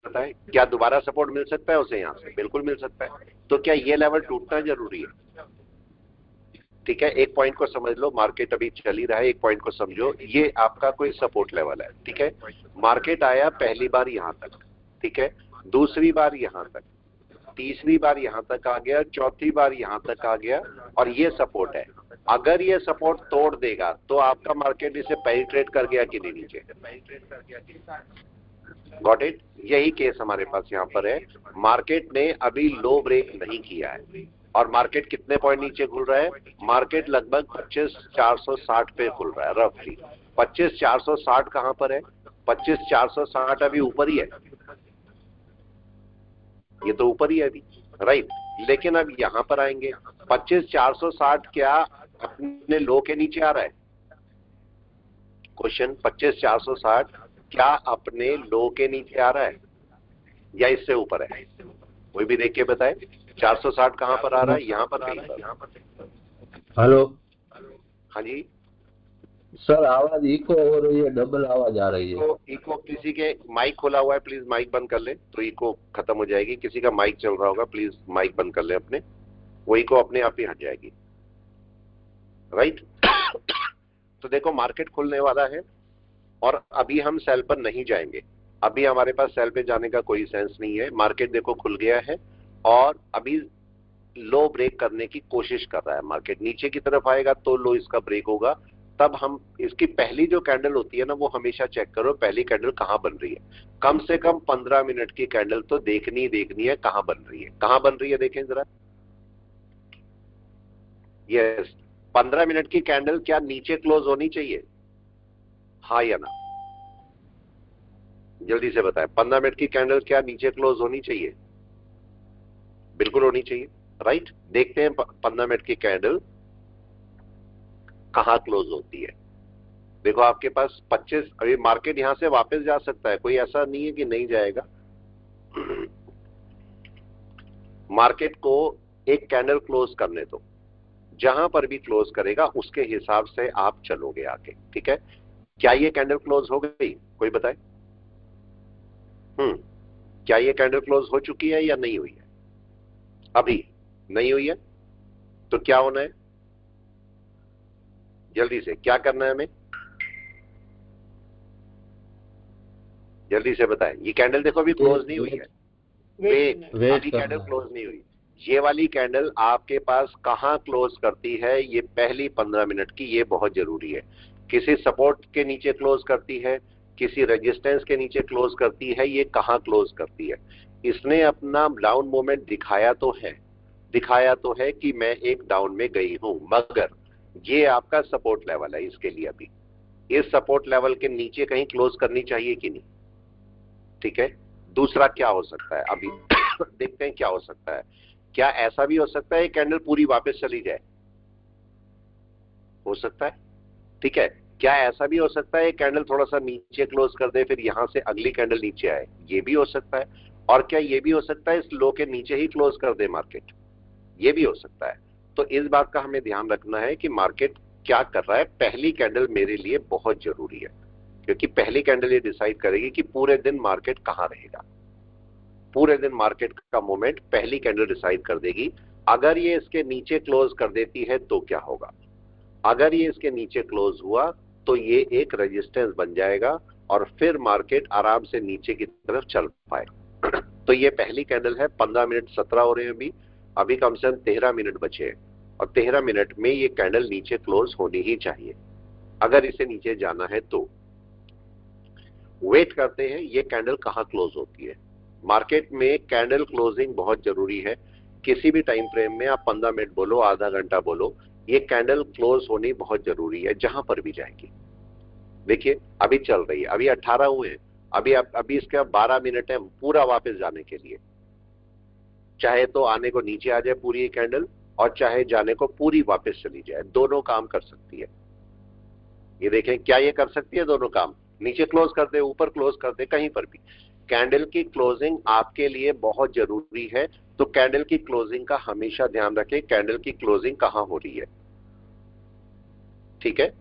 बताएं, क्या दोबारा सपोर्ट मिल सकता है उसे? यहाँ से बिल्कुल मिल सकता है। तो क्या ये लेवल टूटना जरूरी है? ठीक है, एक पॉइंट को समझ लो, मार्केट अभी चल ही रहा है, एक पॉइंट को समझो, ये आपका कोई सपोर्ट लेवल है। ठीक है, मार्केट आया पहली बार यहां तक, ठीक है, दूसरी बार यहां तक, तीसरी बार यहां तक आ गया, चौथी बार यहां तक आ गया, और ये सपोर्ट है। अगर ये सपोर्ट तोड़ देगा तो आपका मार्केट इसे पेनिट्रेट कर गया कि नहीं नीचे? Got it? यही केस हमारे पास यहां पर है। मार्केट ने अभी लो ब्रेक नहीं किया है, और मार्केट कितने पॉइंट नीचे खुल रहा है? मार्केट लगभग 25,460 पे खुल रहा है रफली। 25,460 कहां पर है? 25,460 अभी ऊपर ही है, ये तो ऊपर ही है अभी, राइट। लेकिन अब यहां पर आएंगे, 25,460 क्या अपने लो के नीचे आ रहा है? क्वेश्चन, 25,460 क्या अपने लो के नीचे आ रहा है या इससे ऊपर है? कोई भी देख के बताए। 460 कहां पर आ रहा है? यहां पर कहीं पर। हेलो हाँ जी सर, आवाज इको हो रही है, डबल आवाज आ रही है। इको किसी के माइक खोला हुआ है, प्लीज माइक बंद कर ले तो इको खत्म हो जाएगी। किसी का माइक चल रहा होगा, प्लीज माइक बंद कर ले अपने, वो इको अपने आप ही हट जाएगी, राइट। तो देखो, मार्केट खुलने वाला है और अभी हम सेल पर नहीं जाएंगे। अभी हमारे पास सेल पे जाने का कोई सेंस नहीं है। मार्केट देखो खुल गया है और अभी लो ब्रेक करने की कोशिश कर रहा है। मार्केट नीचे की तरफ आएगा तो लो इसका ब्रेक होगा, तब हम इसकी पहली जो कैंडल होती है ना, वो हमेशा चेक करो पहली कैंडल कहां बन रही है। कम से कम 15 मिनट की कैंडल तो देखनी है, कहां बन रही है, कहां बन रही है, देखें जरा। यस, 15 मिनट की कैंडल क्या नीचे क्लोज होनी चाहिए? हाँ या ना? जल्दी से बताएं, 15 मिनट की कैंडल क्या नीचे क्लोज होनी चाहिए? बिल्कुल होनी चाहिए, राइट। देखते हैं 15 मिनट की कैंडल कहां क्लोज होती है। देखो आपके पास 25, अभी मार्केट यहां से वापस जा सकता है, कोई ऐसा नहीं है कि नहीं जाएगा। मार्केट को एक कैंडल क्लोज करने दो, जहां पर भी क्लोज करेगा उसके हिसाब से आप चलोगे आगे, ठीक है। क्या ये कैंडल क्लोज हो गई? कोई बताए। क्या ये कैंडल क्लोज हो चुकी है या नहीं हुई है? अभी नहीं हुई है, तो क्या होना है? जल्दी से क्या करना है हमें? जल्दी से बताएं। ये कैंडल देखो अभी क्लोज नहीं हुई है, वेट, वेट अभी कैंडल करना है। क्लोज नहीं हुई। ये वाली कैंडल आपके पास कहां क्लोज करती है? ये पहली 15 मिनट की, ये बहुत जरूरी है। किसी सपोर्ट के नीचे क्लोज करती है, किसी रेजिस्टेंस के नीचे क्लोज करती है, ये कहां क्लोज करती है? इसने अपना डाउन मोमेंट दिखाया तो है, दिखाया तो है कि मैं एक डाउन में गई हूं, मगर ये आपका सपोर्ट लेवल है इसके लिए। अभी इस सपोर्ट लेवल के नीचे कहीं क्लोज करनी चाहिए कि नहीं? ठीक है। दूसरा क्या हो सकता है अभी? देखते हैं क्या हो सकता है। क्या ऐसा भी हो सकता है कैंडल पूरी वापस चली जाए? हो सकता है, ठीक है। क्या ऐसा भी हो सकता है कैंडल थोड़ा सा नीचे क्लोज कर दे, फिर यहां से अगली कैंडल नीचे आए? ये भी हो सकता है। और क्या ये भी हो सकता है इस लो के नीचे ही क्लोज कर दे मार्केट? ये भी हो सकता है। तो इस बात का हमें ध्यान रखना है कि मार्केट क्या कर रहा है। पहली कैंडल मेरे लिए बहुत जरूरी है, क्योंकि पहली कैंडल ये डिसाइड करेगी कि पूरे दिन मार्केट कहां रहेगा। पूरे दिन मार्केट का मूवमेंट पहली कैंडल डिसाइड कर देगी। अगर ये इसके नीचे क्लोज कर देती है तो क्या होगा? अगर ये इसके नीचे क्लोज हुआ तो ये एक रेजिस्टेंस बन जाएगा और फिर मार्केट आराम से नीचे की तरफ चल पाएगा। तो ये पहली कैंडल है। 15 मिनट 17 हो रहे हैं अभी, अभी कम से कम 13 मिनट बचे हैं, और 13 मिनट में ये कैंडल नीचे क्लोज होनी ही चाहिए अगर इसे नीचे जाना है तो। वेट करते हैं ये कैंडल कहां क्लोज होती है। मार्केट में कैंडल क्लोजिंग बहुत जरूरी है। किसी भी टाइम फ्रेम में आप 15 मिनट बोलो, आधा घंटा बोलो, ये कैंडल क्लोज होनी बहुत जरूरी है जहां पर भी जाएगी। देखिए अभी चल रही है, अभी 18 हुए हैं, अभी इसके 12 मिनट है पूरा वापस जाने के लिए। चाहे तो आने को नीचे आ जाए पूरी कैंडल, और चाहे जाने को पूरी वापस चली जाए, दोनों काम कर सकती है। ये देखें, क्या ये कर सकती है दोनों काम? नीचे क्लोज कर दे, ऊपर क्लोज कर दे, कहीं पर भी। कैंडल की क्लोजिंग आपके लिए बहुत जरूरी है। तो कैंडल की क्लोजिंग का हमेशा ध्यान रखें, कैंडल की क्लोजिंग कहां हो रही है, ठीक है।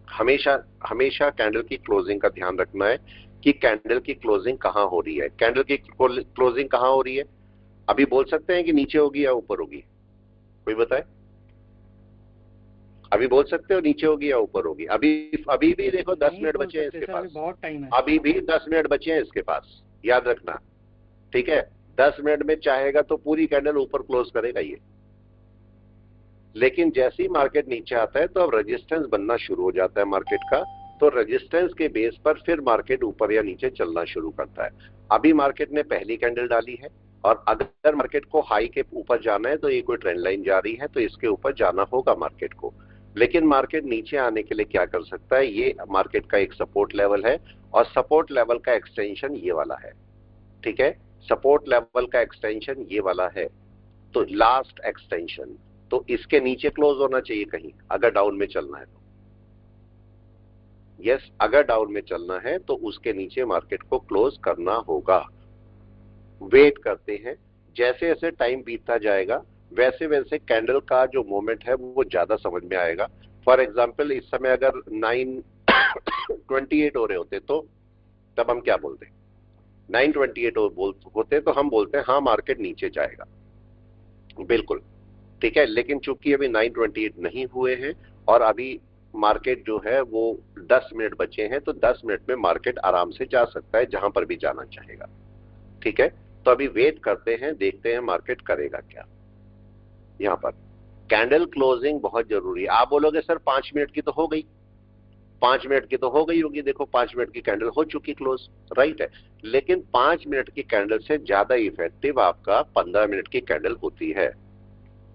हमेशा हमेशा कैंडल की क्लोजिंग का ध्यान रखना है कि कैंडल की क्लोजिंग कहां हो रही है। कैंडल की क्लोजिंग कहां हो रही है? अभी बोल सकते हैं कि नीचे होगी या ऊपर होगी? कोई बताए? अभी बोल सकते हो नीचे होगी या ऊपर होगी? अभी अभी भी देखो 10 मिनट बचे हैं इसके पास, बहुत टाइम है, अभी भी 10 मिनट बचे हैं इसके पास, याद रखना। ठीक है, 10 मिनट में चाहेगा तो पूरी कैंडल ऊपर क्लोज करेगा ये, लेकिन जैसे ही मार्केट नीचे आता है तो अब रेजिस्टेंस बनना शुरू हो जाता है मार्केट का। तो रेजिस्टेंस के बेस पर फिर मार्केट ऊपर या नीचे चलना शुरू करता है। अभी मार्केट ने पहली कैंडल डाली है, और अगर मार्केट को हाई के ऊपर जाना है तो ये कोई ट्रेंड लाइन जा रही है तो इसके ऊपर जाना होगा मार्केट को। लेकिन मार्केट नीचे आने के लिए क्या कर सकता है? ये मार्केट का एक सपोर्ट लेवल है, और सपोर्ट लेवल का एक्सटेंशन ये वाला है। ठीक है, सपोर्ट लेवल का एक्सटेंशन ये वाला है, तो लास्ट एक्सटेंशन, तो इसके नीचे क्लोज होना चाहिए कहीं, अगर डाउन में चलना है तो। यस, अगर डाउन में चलना है तो उसके नीचे मार्केट को क्लोज करना होगा। वेट करते हैं, जैसे जैसे टाइम बीतता जाएगा वैसे वैसे कैंडल का जो मोमेंट है वो ज्यादा समझ में आएगा। फॉर एग्जांपल इस समय अगर 9:28 हो रहे होते तो तब हम क्या बोलते? 9:28 होते तो हम बोलते हैं हाँ मार्केट नीचे जाएगा, बिल्कुल। ठीक है, लेकिन चूंकि अभी 9:28 नहीं हुए हैं और अभी मार्केट जो है वो 10 मिनट बचे हैं, तो 10 मिनट में मार्केट आराम से जा सकता है जहां पर भी जाना चाहेगा। ठीक है, तो अभी वेट करते हैं, देखते हैं मार्केट करेगा क्या। यहां पर कैंडल क्लोजिंग बहुत जरूरी है। आप बोलोगे सर 5 मिनट की तो हो गई, 5 मिनट की तो हो गई होगी, देखो 5 मिनट की कैंडल हो चुकी क्लोज, राइट है। लेकिन 5 मिनट की कैंडल से ज्यादा इफेक्टिव आपका 15 मिनट की कैंडल होती है।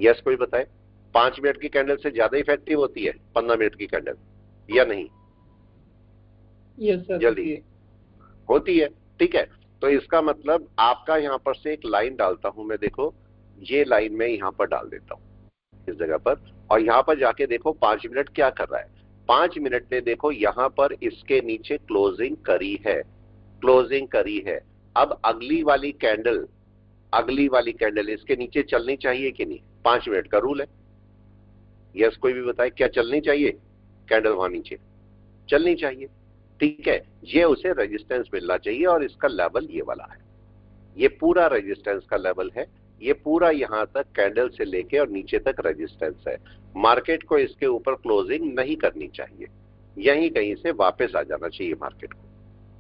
यस, कोई बताए? 5 मिनट की कैंडल से ज्यादा इफेक्टिव होती है 15 मिनट की कैंडल, या नहीं? यस सर, जल्दी होती है। ठीक है, तो इसका मतलब आपका यहां पर से एक लाइन डालता हूं मैं, देखो ये लाइन में यहां पर डाल देता हूं इस जगह पर, और यहां पर जाके देखो 5 मिनट क्या कर रहा है। 5 मिनट ने देखो यहां पर इसके नीचे क्लोजिंग करी है, क्लोजिंग करी है। अब अगली वाली कैंडल इसके नीचे चलनी चाहिए कि नहीं? 5 मिनट का रूल है। यस, कोई भी बताए क्या चलनी चाहिए? कैंडल वहां नीचे चलनी चाहिए। ठीक है, ये उसे रेजिस्टेंस मिलना चाहिए, और इसका लेवल ये वाला है, ये पूरा रेजिस्टेंस का लेवल है, ये पूरा यहां तक कैंडल से लेके और नीचे तक रेजिस्टेंस है। मार्केट को इसके ऊपर क्लोजिंग नहीं करनी चाहिए, यहीं कहीं से वापस आ जाना चाहिए मार्केट को।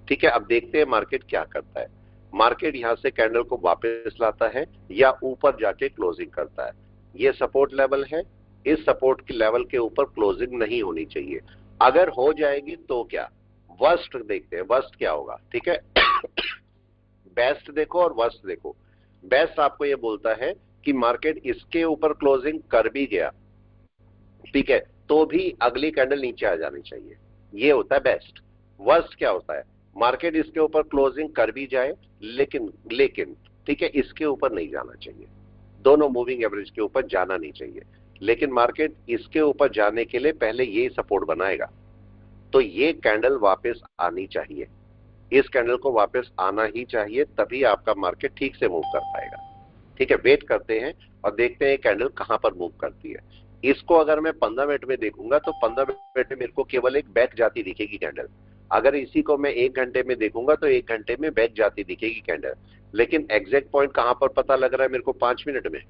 ठीक है, अब देखते हैं मार्केट क्या करता है। मार्केट यहां से कैंडल को वापस लाता है या ऊपर जाके क्लोजिंग करता है। ये सपोर्ट लेवल है, इस सपोर्ट के लेवल के ऊपर क्लोजिंग नहीं होनी चाहिए। अगर हो जाएगी तो क्या? वर्स्ट देखते हैं, वर्स्ट क्या होगा। ठीक है, बेस्ट देखो और वर्स्ट देखो। बेस्ट आपको ये बोलता है कि मार्केट इसके ऊपर क्लोजिंग कर भी गया, ठीक है, तो भी अगली कैंडल नीचे आ जानी चाहिए, ये होता है बेस्ट। वर्स्ट क्या होता है? मार्केट इसके ऊपर क्लोजिंग कर भी जाए लेकिन ठीक है इसके ऊपर नहीं जाना चाहिए, दोनों मूविंग एवरेज के ऊपर जाना नहीं चाहिए, लेकिन मार्केट इसके ऊपर जाने के लिए पहले ये सपोर्ट बनाएगा, तो ये कैंडल वापस आनी चाहिए, इस कैंडल को वापस आना ही चाहिए, तभी आपका मार्केट ठीक से मूव कर पाएगा। ठीक है, वेट करते हैं और देखते हैं कैंडल कहां पर मूव करती है। इसको अगर मैं 15 मिनट में देखूंगा तो 15 मिनट में मेरे को केवल एक बैक जाती दिखेगी कैंडल। अगर इसी को मैं 1 घंटे में देखूंगा तो 1 घंटे में बैक जाती दिखेगी कैंडल, लेकिन एग्जैक्ट पॉइंट कहां पर पता लग रहा है मेरे को? 5 मिनट में,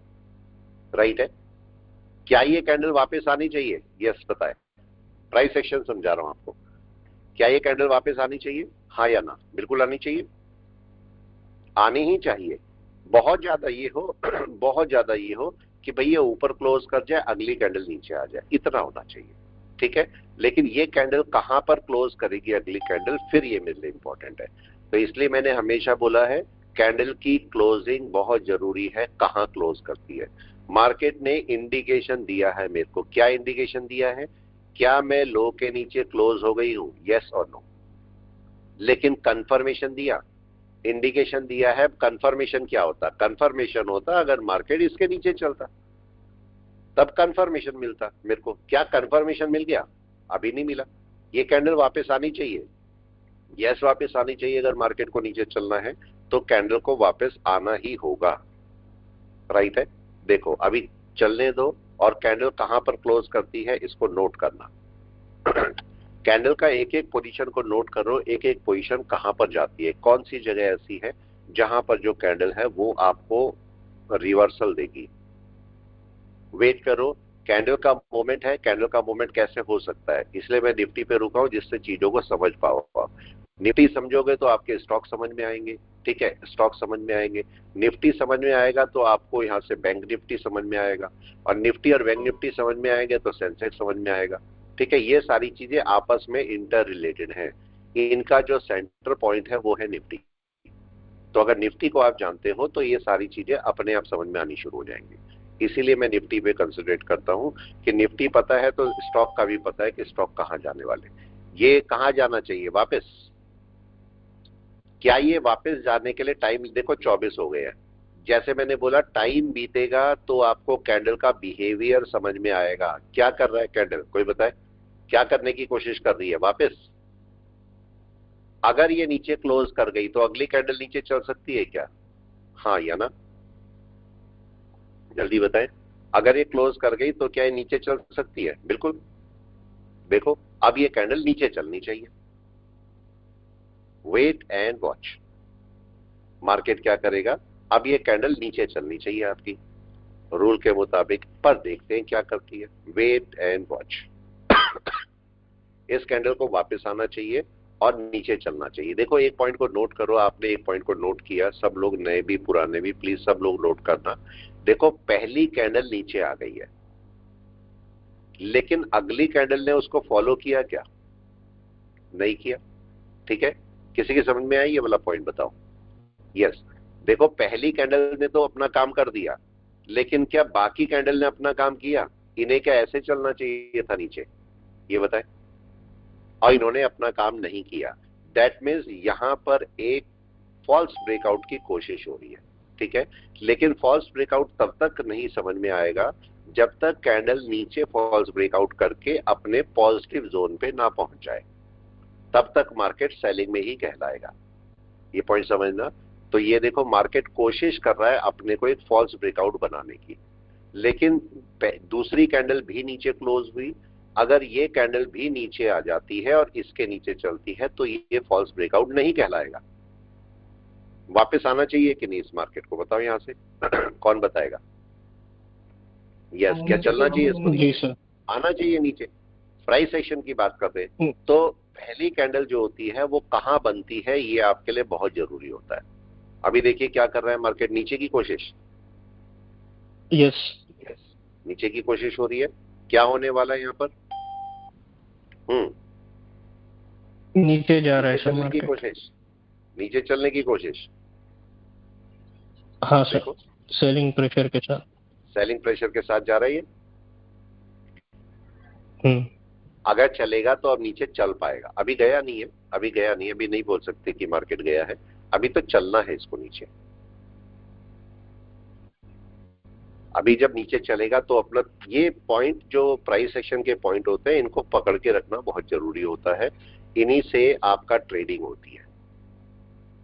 राइट है। क्या ये कैंडल वापस आनी चाहिए? यस बताए, प्राइस एक्शन समझा रहा हूं आपको। क्या ये कैंडल वापस आनी चाहिए? हाँ या ना? बिल्कुल आनी चाहिए, आनी ही चाहिए। बहुत ज्यादा ये हो बहुत ज्यादा ये हो कि भैया ऊपर क्लोज कर जाए, अगली कैंडल नीचे आ जाए, इतना होना चाहिए। ठीक है, लेकिन ये कैंडल कहां पर क्लोज करेगी अगली कैंडल, फिर ये मेरे लिए इंपॉर्टेंट है। तो इसलिए मैंने हमेशा बोला है कैंडल की क्लोजिंग बहुत जरूरी है, कहां क्लोज करती है। मार्केट ने इंडिकेशन दिया है मेरे को, क्या इंडिकेशन दिया है? क्या मैं लो के नीचे क्लोज हो गई हूं, यस और नो? लेकिन कंफर्मेशन दिया, इंडिकेशन दिया है। कंफर्मेशन क्या होता? कंफर्मेशन होता अगर मार्केट इसके नीचे चलता तब कंफर्मेशन मिलता मेरे को। क्या कंफर्मेशन मिल गया? अभी नहीं मिला। ये कैंडल वापस आनी चाहिए, यस वापस आनी चाहिए। अगर मार्केट को नीचे चलना है तो कैंडल को वापस आना ही होगा, राइट है। देखो अभी चलने दो और कैंडल कहां पर क्लोज करती है इसको नोट करना। कैंडल का एक एक पोजीशन को नोट करो, एक एक पोजीशन कहां पर जाती है, कौन सी जगह ऐसी है जहां पर जो कैंडल है वो आपको रिवर्सल देगी। वेट करो, कैंडल का मूवमेंट है, कैंडल का मूवमेंट कैसे हो सकता है, इसलिए मैं निफ्टी पे रुका हूं जिससे चीजों को समझ पाओ। निफ्टी समझोगे तो आपके स्टॉक समझ में आएंगे, ठीक है, स्टॉक समझ में आएंगे, निफ्टी समझ में आएगा तो आपको यहां से बैंक निफ्टी समझ में आएगा, और निफ्टी और बैंक निफ्टी समझ में आएंगे तो सेंसेक्स समझ में आएगा। ठीक है, ये सारी चीजें आपस में इंटर रिलेटेड है, इनका जो सेंटर पॉइंट है वो है निफ्टी। तो अगर निफ्टी को आप जानते हो तो ये सारी चीजें अपने आप समझ में आनी शुरू हो जाएंगी। इसीलिए मैं निफ्टी पे कंसंट्रेट करता हूं कि निफ्टी पता है तो स्टॉक का भी पता है कि स्टॉक कहां जाने वाले, ये कहां जाना चाहिए वापस। क्या ये वापस जाने के लिए टाइम देखो 24 हो गए हैं, जैसे मैंने बोला टाइम बीतेगा तो आपको कैंडल का बिहेवियर समझ में आएगा। क्या कर रहा है कैंडल, कोई बताए, क्या करने की कोशिश कर रही है वापस। अगर ये नीचे क्लोज कर गई तो अगली कैंडल नीचे चल सकती है क्या, हाँ या ना, जल्दी बताएं। अगर ये क्लोज कर गई तो क्या ये नीचे चल सकती है, बिल्कुल। देखो अब ये कैंडल नीचे चलनी चाहिए, वेट एंड वॉच, मार्केट क्या करेगा। अब ये कैंडल नीचे चलनी चाहिए आपकी रूल के मुताबिक, पर देखते हैं क्या करती है, वेट एंड वॉच। इस कैंडल को वापस आना चाहिए और नीचे चलना चाहिए। देखो एक पॉइंट को नोट करो, आपने एक पॉइंट को नोट किया, सब लोग नए भी पुराने भी प्लीज सब लोग नोट करना। देखो पहली कैंडल नीचे आ गई है, लेकिन अगली कैंडल ने उसको फॉलो किया क्या, नहीं किया। ठीक है, किसी की समझ में आई ये वाला पॉइंट बताओ। यस, देखो पहली कैंडल ने तो अपना काम कर दिया, लेकिन क्या बाकी कैंडल ने अपना काम किया, इन्हें क्या ऐसे चलना चाहिए था नीचे, ये बताएं, और इन्होंने अपना काम नहीं किया। दैट मीन्स यहां पर एक फॉल्स ब्रेकआउट की कोशिश हो रही है। ठीक है, लेकिन फॉल्स ब्रेकआउट तब तक नहीं समझ में आएगा जब तक कैंडल नीचे फॉल्स ब्रेकआउट करके अपने पॉजिटिव जोन पे ना पहुंच जाए, तब तक मार्केट सेलिंग में ही कहलाएगा। ये पॉइंट समझना। तो ये देखो मार्केट कोशिश कर रहा है अपने को एक फॉल्स ब्रेकआउट बनाने की, लेकिन दूसरी कैंडल भी नीचे क्लोज हुई। अगर ये कैंडल भी नीचे आ जाती है और इसके नीचे चलती है तो ये फॉल्स ब्रेकआउट नहीं कहलाएगा। वापस आना चाहिए कि नहीं इस मार्केट को, बताओ यहां से कौन बताएगा। यस, क्या चलना चाहिए इसको, जी सर, आना चाहिए नीचे। प्राइस एक्शन की बात करते हैं तो पहली कैंडल जो होती है वो कहां बनती है, ये आपके लिए बहुत जरूरी होता है। अभी देखिए क्या कर रहा है मार्केट, नीचे की कोशिश, यस, नीचे की कोशिश हो रही है। क्या होने वाला है यहाँ पर, नीचे जा रहा है नीचे सर चलने की मार्केट। कोशिश, नीचे चलने की कोशिश। हाँ सर, देखो सेलिंग प्रेशर के साथ। सेलिंग प्रेशर के साथ जा रही है। हम्म, अगर चलेगा तो अब नीचे चल पाएगा, अभी गया नहीं है, अभी गया नहीं, अभी नहीं बोल सकते कि मार्केट गया है, अभी तो चलना है इसको नीचे। अभी जब नीचे चलेगा तो अपना ये पॉइंट जो प्राइस सेक्शन के पॉइंट होते हैं इनको पकड़ के रखना बहुत जरूरी होता है, इन्हीं से आपका ट्रेडिंग होती है।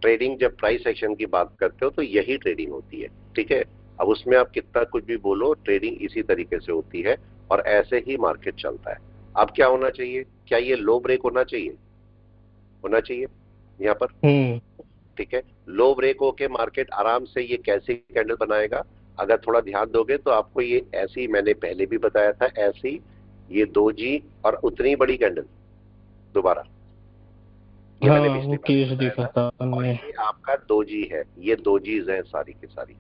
ट्रेडिंग जब प्राइस एक्शन की बात करते हो तो यही ट्रेडिंग होती है। ठीक है, अब उसमें आप कितना कुछ भी बोलो, ट्रेडिंग इसी तरीके से होती है और ऐसे ही मार्केट चलता है। अब क्या होना चाहिए, क्या ये लो ब्रेक होना चाहिए, होना चाहिए यहाँ पर। ठीक है, लो ब्रेक होके मार्केट आराम से ये कैसी कैंडल बनाएगा, अगर थोड़ा ध्यान दोगे तो आपको ये ऐसी, मैंने पहले भी बताया था, ऐसी ये 2G और उतनी बड़ी कैंडल दोबारा, ये हाँ मैंने पिछली वो बार केस बताया दिखा था। था और हमने। ये आपका 2G है, ये 2Gs है सारी की सारी।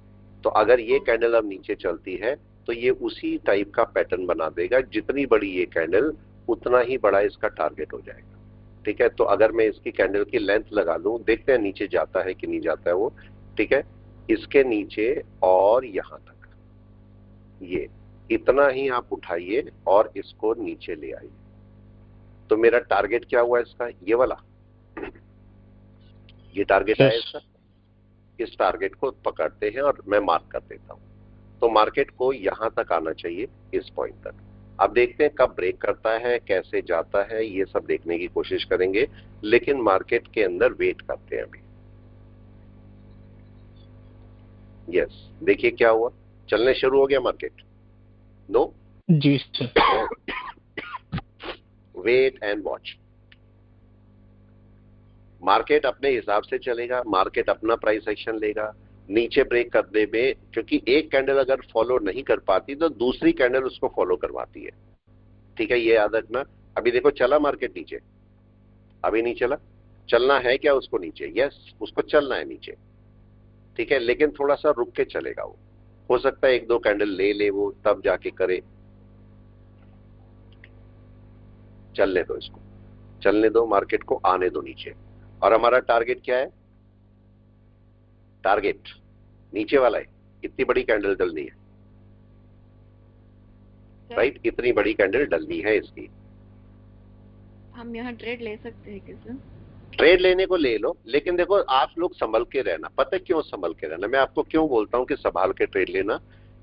तो अगर ये कैंडल अब नीचे चलती है तो ये उसी टाइप का पैटर्न बना देगा, जितनी बड़ी ये कैंडल उतना ही बड़ा इसका टारगेट हो जाएगा। ठीक है, तो अगर मैं इसकी कैंडल की लेंथ लगा लूं, देखते हैं नीचे जाता है कि नहीं जाता है वो। ठीक है, इसके नीचे और यहां तक, ये इतना ही आप उठाइए और इसको नीचे ले आइए। तो मेरा टारगेट क्या हुआ इसका, ये वाला, ये टारगेट आया यस, इसका। इस टारगेट को पकड़ते हैं और मैं मार्क कर देता हूं, तो मार्केट को यहां तक आना चाहिए, इस पॉइंट तक। अब देखते हैं कब ब्रेक करता है, कैसे जाता है, ये सब देखने की कोशिश करेंगे, लेकिन मार्केट के अंदर वेट करते हैं अभी। यस, देखिए क्या हुआ, चलने शुरू हो गया मार्केट। नो, जी sir, wait and watch. Market अपने हिसाब से चलेगा, मार्केट अपना प्राइस एक्शन लेगा नीचे ब्रेक करने में, क्योंकि एक कैंडल अगर फॉलो नहीं कर पाती तो दूसरी कैंडल उसको फॉलो करवाती है। ठीक है, ये याद रखना। अभी देखो चला मार्केट नीचे, अभी नहीं चला, चलना है क्या उसको नीचे? यस, उसको चलना है नीचे, ठीक है, लेकिन थोड़ा सा रुक के चलेगा वो। हो सकता है एक दो कैंडल ले वो, तब जाके करे। चलने दो इसको, चलने दो, मार्केट को आने दो नीचे। और हमारा टारगेट क्या है? टारगेट नीचे वाला है, इतनी बड़ी कैंडल डलनी है, राइट? इतनी बड़ी कैंडल डलनी है इसकी। हम यहाँ ट्रेड ले सकते हैं क्या सर? ट्रेड लेने को ले लो, लेकिन देखो आप लोग संभल के रहना। पता है क्यों संभल के रहना? मैं आपको क्यों बोलता हूं कि संभाल के ट्रेड लेना,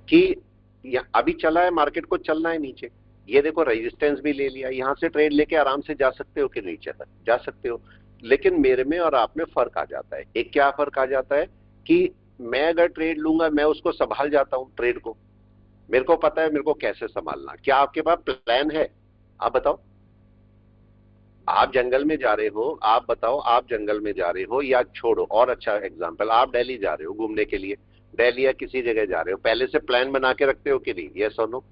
कि अभी चला है मार्केट को, चलना है नीचे। ये देखो रेजिस्टेंस भी ले लिया, यहां से ट्रेड लेके आराम से जा सकते हो कि नीचे तक जा सकते हो। लेकिन मेरे में और आप में फर्क आ जाता है। एक क्या फर्क आ जाता है कि मैं अगर ट्रेड लूंगा, मैं उसको संभाल जाता हूं ट्रेड को, मेरे को पता है मेरे को कैसे संभालना। क्या आपके पास प्लान है? आप बताओ। आप जंगल में जा रहे हो, आप बताओ, आप जंगल में जा रहे हो, या छोड़ो और अच्छा एग्जांपल, आप दिल्ली जा रहे हो घूमने के लिए, दिल्ली या किसी जगह जा रहे हो, पहले से प्लान बना के रखते हो कि नहीं? यस और नो?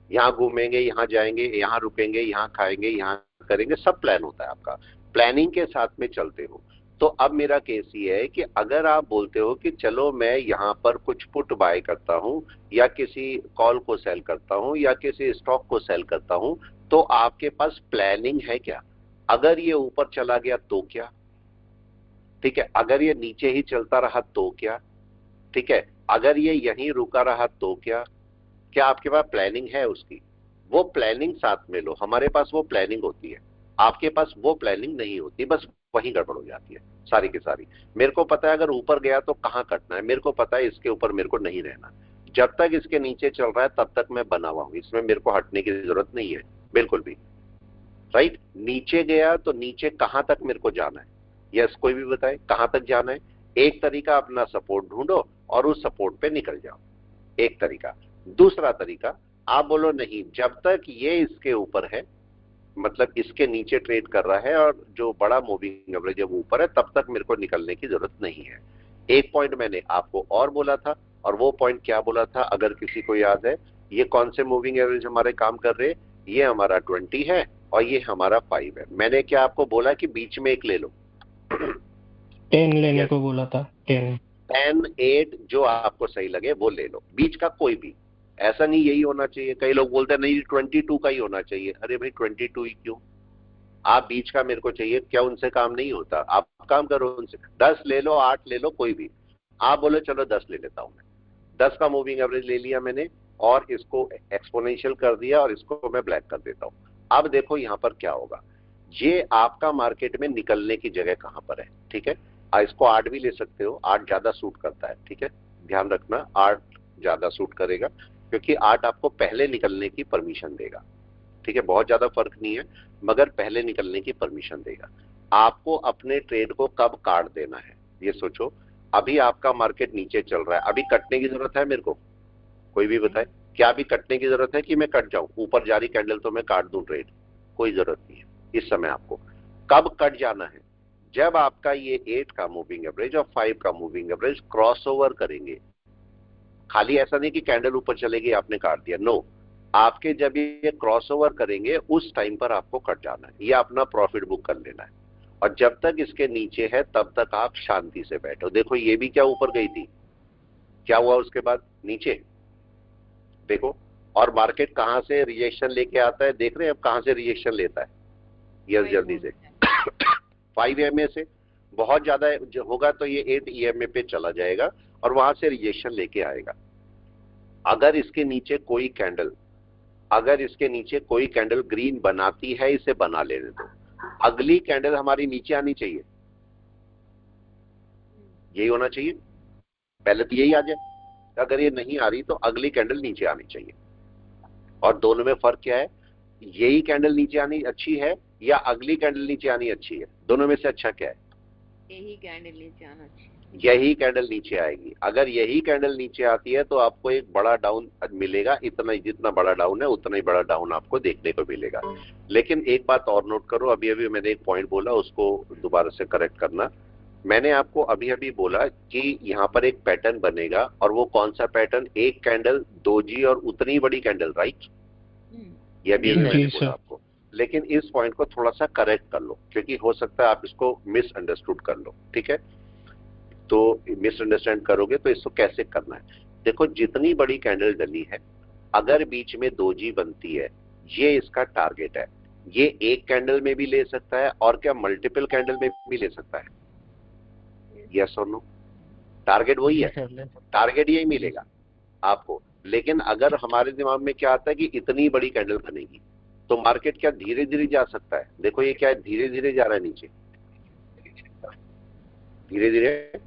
यहाँ घूमेंगे, यहाँ जाएंगे, यहाँ रुकेंगे, यहाँ खाएंगे, यहाँ करेंगे, सब प्लान होता है आपका, प्लानिंग के साथ में चलते हो। तो अब मेरा केस ये है कि अगर आप बोलते हो कि चलो मैं यहाँ पर कुछ पुट बाय करता हूँ, या किसी कॉल को सेल करता हूँ, या किसी स्टॉक को सेल करता हूँ, तो आपके पास प्लानिंग है क्या? अगर ये ऊपर चला गया तो क्या? ठीक है, अगर ये नीचे ही चलता रहा तो क्या? ठीक है, अगर ये यहीं रुका रहा तो क्या? क्या आपके पास प्लानिंग है उसकी? वो प्लानिंग साथ में लो। हमारे पास वो प्लानिंग होती है, आपके पास वो प्लानिंग नहीं होती, बस वहीं गड़बड़ हो जाती है सारी की सारी। मेरे को पता है अगर ऊपर गया तो कहां कटना है, मेरे को पता है इसके ऊपर मेरे को नहीं रहना। जब तक इसके नीचे चल रहा है तब तक मैं बना हुआ हूं, इसमें मेरे को हटने की जरूरत नहीं है बिल्कुल भी, राइट? नीचे गया तो नीचे कहां तक मेरे को जाना है? यस, कोई भी बताए कहां तक जाना है? एक तरीका, अपना सपोर्ट ढूंढो और उस सपोर्ट पे निकल जाओ, एक तरीका। दूसरा तरीका, आप बोलो नहीं, जब तक ये इसके ऊपर है, मतलब इसके नीचे ट्रेड कर रहा है और जो बड़ा मूविंग एवरेज जब ऊपर है, तब तक मेरे को निकलने की जरूरत नहीं है। एक पॉइंट मैंने आपको और बोला था, और वो पॉइंट क्या बोला था अगर किसी को याद है? ये कौन से मूविंग एवरेज हमारे काम कर रहे? ये हमारा 20 है और ये हमारा 5 है। मैंने क्या आपको बोला कि बीच में एक ले लो? 10 लेने को बोला था। 10, 8 जो आपको सही लगे वो ले लो, बीच का कोई भी। ऐसा नहीं यही होना चाहिए, कई लोग बोलते हैं नहीं 22 का ही होना चाहिए। अरे भाई 22 ही क्यों? आप बीच का मेरे को चाहिए, क्या उनसे काम नहीं होता? आप काम करो उनसे, 10 ले लो, 8 ले लो, कोई भी। आप बोलो चलो 10 ले लेता हूं मैं, 10 का मूविंग एवरेज ले लिया मैंने और इसको एक्सपोनेंशियल कर दिया और इसको मैं ब्लैक कर देता हूं। अब देखो यहां पर क्या होगा, ये आपका मार्केट में निकलने की जगह कहां पर है? ठीक है, इसको 8 भी ले सकते हो, 8 ज्यादा सूट करता है, ठीक है, ध्यान रखना 8 ज्यादा सूट करेगा, क्योंकि 8 आपको पहले निकलने की परमिशन देगा। ठीक है, बहुत ज्यादा फर्क नहीं है, मगर पहले निकलने की परमिशन देगा। आपको अपने ट्रेड को कब काट देना है ये सोचो। अभी आपका मार्केट नीचे चल रहा है, अभी कटने की जरूरत है मेरे को? कोई भी बताए, क्या अभी कटने की जरूरत है कि मैं कट जाऊं? ऊपर जा रही कैंडल तो मैं काट दूं ट्रेड? कोई जरूरत नहीं है। इस समय आपको कब कट जाना है? जब आपका ये 8 का मूविंग एवरेज और 5 का मूविंग एवरेज क्रॉस ओवर करेंगे। खाली ऐसा नहीं कि कैंडल ऊपर चलेगी आपने काट दिया, नो, आपके जब ये क्रॉस ओवर करेंगे उस टाइम पर आपको कट जाना है, ये अपना प्रॉफिट बुक कर लेना है। और जब तक इसके नीचे है तब तक आप शांति से बैठो। देखो ये भी क्या ऊपर गई थी, क्या हुआ उसके बाद? नीचे देखो। और मार्केट कहां से रिएक्शन लेके आता है, देख रहे हैं अब कहां से रिएक्शन लेता है? यस, जल्दी से 5 EMA से। बहुत ज्यादा होगा तो ये 8 EMA पे चला जाएगा और वहां से रिएक्शन लेके आएगा। अगर इसके नीचे कोई कैंडल, अगर इसके नीचे कोई कैंडल ग्रीन बनाती है, इसे बना लेने दो। अगली कैंडल हमारी नीचे आनी चाहिए, यही होना चाहिए, पहले तो यही आ जाए। अगर ये नहीं आ रही तो अगली कैंडल नीचे आनी चाहिए। और दोनों में फर्क क्या है? यही कैंडल नीचे आनी अच्छी है या अगली कैंडल नीचे आनी अच्छी है? दोनों में से अच्छा क्या है? यही कैंडल नीचे आना चाहिए। यही कैंडल नीचे आएगी। अगर यही कैंडल नीचे आती है तो आपको एक बड़ा डाउन मिलेगा, इतना जितना बड़ा डाउन है उतना ही बड़ा डाउन आपको देखने को मिलेगा। लेकिन एक बात और नोट करो, अभी अभी मैंने एक पॉइंट बोला, उसको दोबारा से करेक्ट करना। मैंने आपको अभी अभी बोला कि यहाँ पर एक पैटर्न बनेगा, और वो कौन सा पैटर्न? एक कैंडल, दोजी और उतनी बड़ी कैंडल, राइट? ये भी मैंने बोला आपको। लेकिन इस पॉइंट को थोड़ा सा करेक्ट कर लो, क्योंकि हो सकता है आप इसको मिसअंडरस्टूड कर लो, ठीक है? तो मिसअंडरस्टैंड करोगे तो इसको कैसे करना है? देखो, जितनी बड़ी कैंडल डली है, अगर बीच में दोजी बनती है, ये इसका टारगेट है। ये एक कैंडल में भी ले सकता है, और क्या मल्टीपल कैंडल में भी ले सकता है? यस और नो? टारगेट वही है, टारगेट यही मिलेगा आपको। लेकिन अगर हमारे दिमाग में क्या आता है कि इतनी बड़ी कैंडल बनेगी, तो मार्केट क्या धीरे धीरे जा सकता है? देखो ये क्या है, धीरे धीरे जा रहा है नीचे, धीरे धीरे,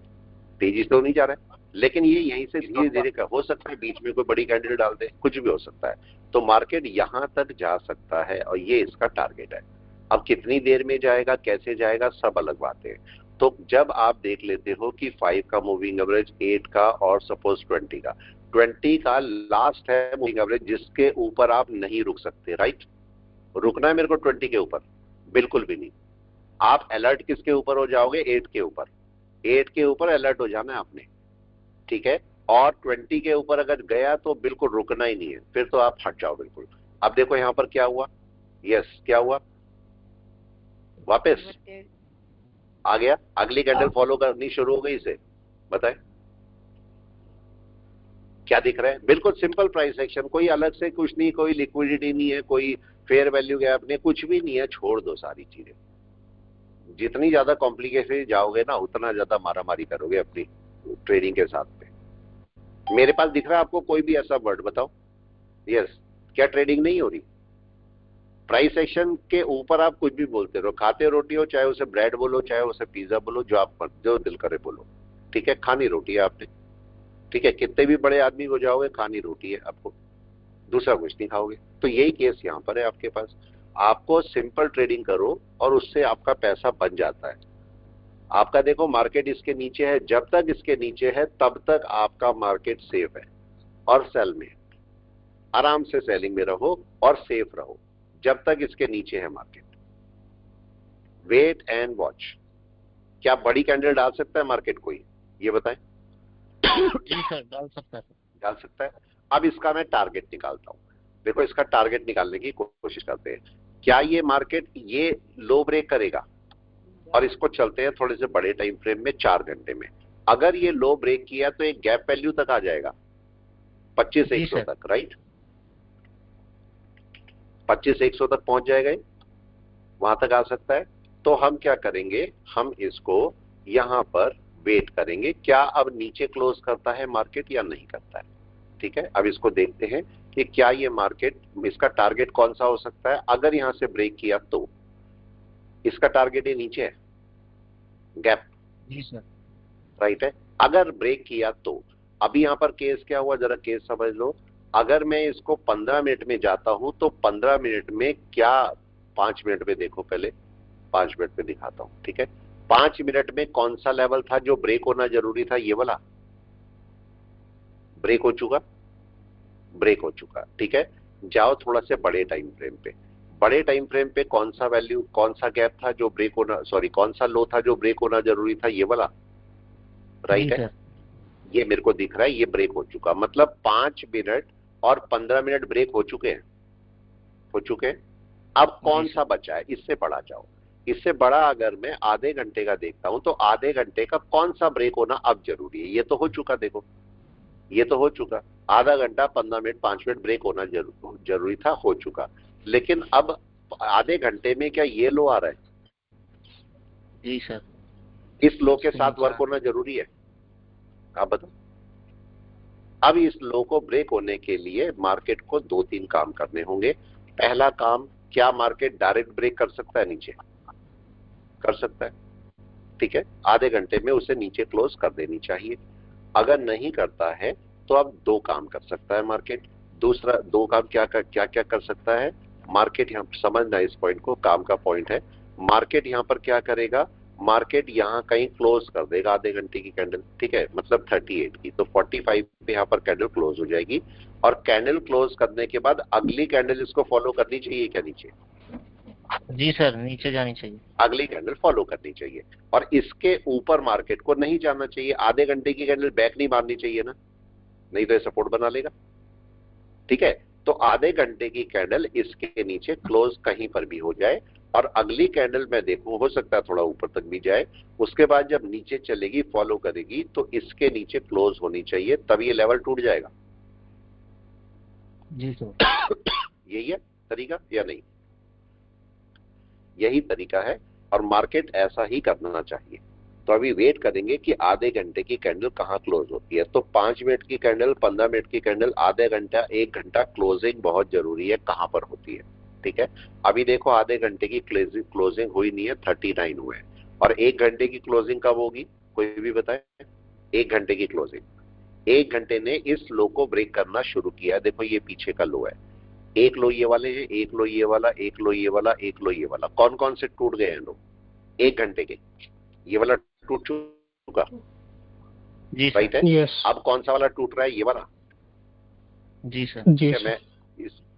तेजी से तो नहीं जा रहा है, लेकिन ये यहीं से धीरे धीरे का हो सकता है, बीच में कोई बड़ी कैंडल डाल दे, कुछ भी हो सकता है। तो मार्केट यहां तक जा सकता है, और ये इसका टारगेट है। अब कितनी देर में जाएगा, कैसे जाएगा, सब अलग बातें हैं। तो जब आप देख लेते हो कि 5 का मूविंग एवरेज, 8 का, और सपोज 20 का, 20 का लास्ट है मूविंग एवरेज जिसके ऊपर आप नहीं रुक सकते, राइट? रुकना है मेरे को 20 के ऊपर? बिल्कुल भी नहीं। आप अलर्ट किसके ऊपर हो जाओगे? 8 के ऊपर। 8 के ऊपर अलर्ट हो जाना है आपने, ठीक है? और 20 के ऊपर अगर गया तो बिल्कुल रुकना ही नहीं है, फिर तो आप हट जाओ बिल्कुल। अब देखो यहां पर क्या हुआ, यस क्या हुआ, वापस आ गया, अगली कैंडल फॉलो करनी शुरू हो गई इसे। बताए क्या दिख रहा है? बिल्कुल सिंपल प्राइस एक्शन, कोई अलग से कुछ नहीं, कोई लिक्विडिटी नहीं है, कोई फेयर वैल्यू गैप नहीं, कुछ भी नहीं है। छोड़ दो सारी चीजें, जितनी ज्यादा कॉम्प्लिकेशन जाओगे ना, उतना ज्यादा मारामारी करोगे अपनी ट्रेडिंग के साथ में। मेरे पास दिख रहा है आपको कोई भी ऐसा वर्ड? बताओ। यस, क्या ट्रेडिंग नहीं हो रही? प्राइस एक्शन के ऊपर आप कुछ भी बोलते रहो, खाते रोटी हो, चाहे उसे ब्रेड बोलो, चाहे उसे पिज्जा बोलो, जो आप जो दिल करे बोलो, ठीक है? खानी रोटी है आपने, ठीक है? कितने भी बड़े आदमी हो जाओगे, खानी रोटी है आपको, दूसरा कुछ नहीं खाओगे। तो यही केस यहाँ पर है आपके पास। आपको सिंपल ट्रेडिंग करो और उससे आपका पैसा बन जाता है। आपका देखो मार्केट इसके नीचे है, जब तक इसके नीचे है तब तक आपका मार्केट सेफ है, और सेल में आराम से सेलिंग में रहो और सेफ रहो जब तक इसके नीचे है मार्केट। Wait and watch. क्या बड़ी कैंडल डाल सकता है मार्केट कोई? ये बताएं। जी सर, डाल सकता है। डाल सकता है। अब इसका मैं टारगेट निकालता हूं। देखो इसका टारगेट निकालने की कोशिश करते हैं। क्या ये मार्केट ये लो ब्रेक करेगा? और इसको चलते हैं थोड़े से बड़े टाइम फ्रेम में, 4 घंटे में। अगर ये लो ब्रेक किया तो एक गैप वैल्यू तक आ जाएगा, 25,100 तक, राइट? 25,100 तक पहुंच जाएगा, वहां तक आ सकता है। तो हम क्या करेंगे, हम इसको यहां पर वेट करेंगे, क्या अब नीचे क्लोज करता है मार्केट या नहीं करता है, ठीक है? अब इसको देखते हैं कि क्या ये मार्केट, इसका टारगेट कौन सा हो सकता है। अगर यहां से ब्रेक किया तो इसका टारगेट ये नीचे है, गैप, जी सर, राइट है? अगर ब्रेक किया तो अभी यहां पर केस क्या हुआ, जरा केस समझ लो। अगर मैं इसको 15 मिनट में जाता हूं तो 15 मिनट में क्या, 5 मिनट में देखो, पहले 5 मिनट में दिखाता हूं, ठीक है? 5 मिनट में कौन सा लेवल था जो ब्रेक होना जरूरी था? ये वाला ब्रेक हो चुका, ब्रेक हो चुका, ठीक है? जाओ थोड़ा से बड़े टाइम फ्रेम पे। बड़े टाइम फ्रेम पे कौन सा वैल्यू, कौन सा गैप था जो ब्रेक होना, सॉरी कौन सा लो था जो ब्रेक होना जरूरी था? ये वाला, राइट है? ये मेरे को दिख रहा है, ये ब्रेक हो चुका। मतलब 5 मिनट और 15 मिनट ब्रेक हो चुके हैं, हो चुके हैं। अब कौन सा बचा है? इससे बड़ा जाओ। इससे बड़ा अगर मैं आधे घंटे का देखता हूं तो आधे घंटे का कौन सा ब्रेक होना अब जरूरी है? ये तो हो चुका, देखो ये तो हो चुका। आधा घंटा, 15 मिनट, 5 मिनट ब्रेक होना जरूरी था, हो चुका। लेकिन अब आधे घंटे में क्या ये लो आ रहा है? जी सर, इस लो के साथ वर्क होना जरूरी है, आप बताओ। अब इस लो को ब्रेक होने के लिए मार्केट को 2-3 काम करने होंगे। पहला काम, क्या मार्केट डायरेक्ट ब्रेक कर सकता है नीचे? कर सकता है, ठीक है? आधे घंटे में उसे नीचे क्लोज कर देनी चाहिए। अगर नहीं करता है तो अब 2 काम कर सकता है मार्केट। दूसरा 2 काम क्या क्या कर सकता है मार्केट? यहां समझना इस पॉइंट को, काम का पॉइंट है। मार्केट यहां पर क्या करेगा, मार्केट यहाँ कहीं क्लोज कर देगा आधे घंटे की कैंडल, ठीक है, मतलब 38 की, तो 45 पे यहाँ पर कैंडल क्लोज हो जाएगी। और कैंडल क्लोज करने के बाद अगली कैंडल इसको फॉलो करनी चाहिए क्या नीचे? जी सर, नीचे जानी चाहिए, अगली कैंडल फॉलो करनी चाहिए, और इसके ऊपर मार्केट को नहीं जाना चाहिए। आधे घंटे की कैंडल बैक नहीं मारनी चाहिए ना, नहीं तो ये सपोर्ट बना लेगा, ठीक है। तो आधे घंटे की कैंडल इसके नीचे क्लोज कहीं पर भी हो जाए, और अगली कैंडल मैं देखूं, हो सकता है थोड़ा ऊपर तक भी जाए, उसके बाद जब नीचे चलेगी फॉलो करेगी तो इसके नीचे क्लोज होनी चाहिए, तब ये लेवल टूट जाएगा। जी सर। यही है तरीका या नहीं? यही तरीका है, और मार्केट ऐसा ही करना चाहिए। तो अभी वेट करेंगे कि आधे घंटे की कैंडल कहाँ क्लोज होती है। तो 5 मिनट की कैंडल, 15 मिनट की कैंडल, आधे घंटा, 1 घंटा क्लोजिंग बहुत जरूरी है कहाँ पर होती है, ठीक है। अभी देखो आधे घंटे की क्लोजिंग हुई नहीं है, 39 हुए हैं, और 1 घंटे की क्लोजिंग कब होगी, कोई भी बताए? 1 घंटे की क्लोजिंग, 1 घंटे ने इस लो को ब्रेक करना शुरू किया। देखो ये पीछे का लो है, एक लो ये वाले हैं, एक लो ये वाला, एक लो ये वाला, एक लो ये वाला, कौन कौन से टूट गए हैं लो 1 घंटे के? ये वाला टूट चुका, जी सर। राइट है। यस अब कौन सा वाला टूट रहा है? ये वाला। जी सर। जी क्या मैं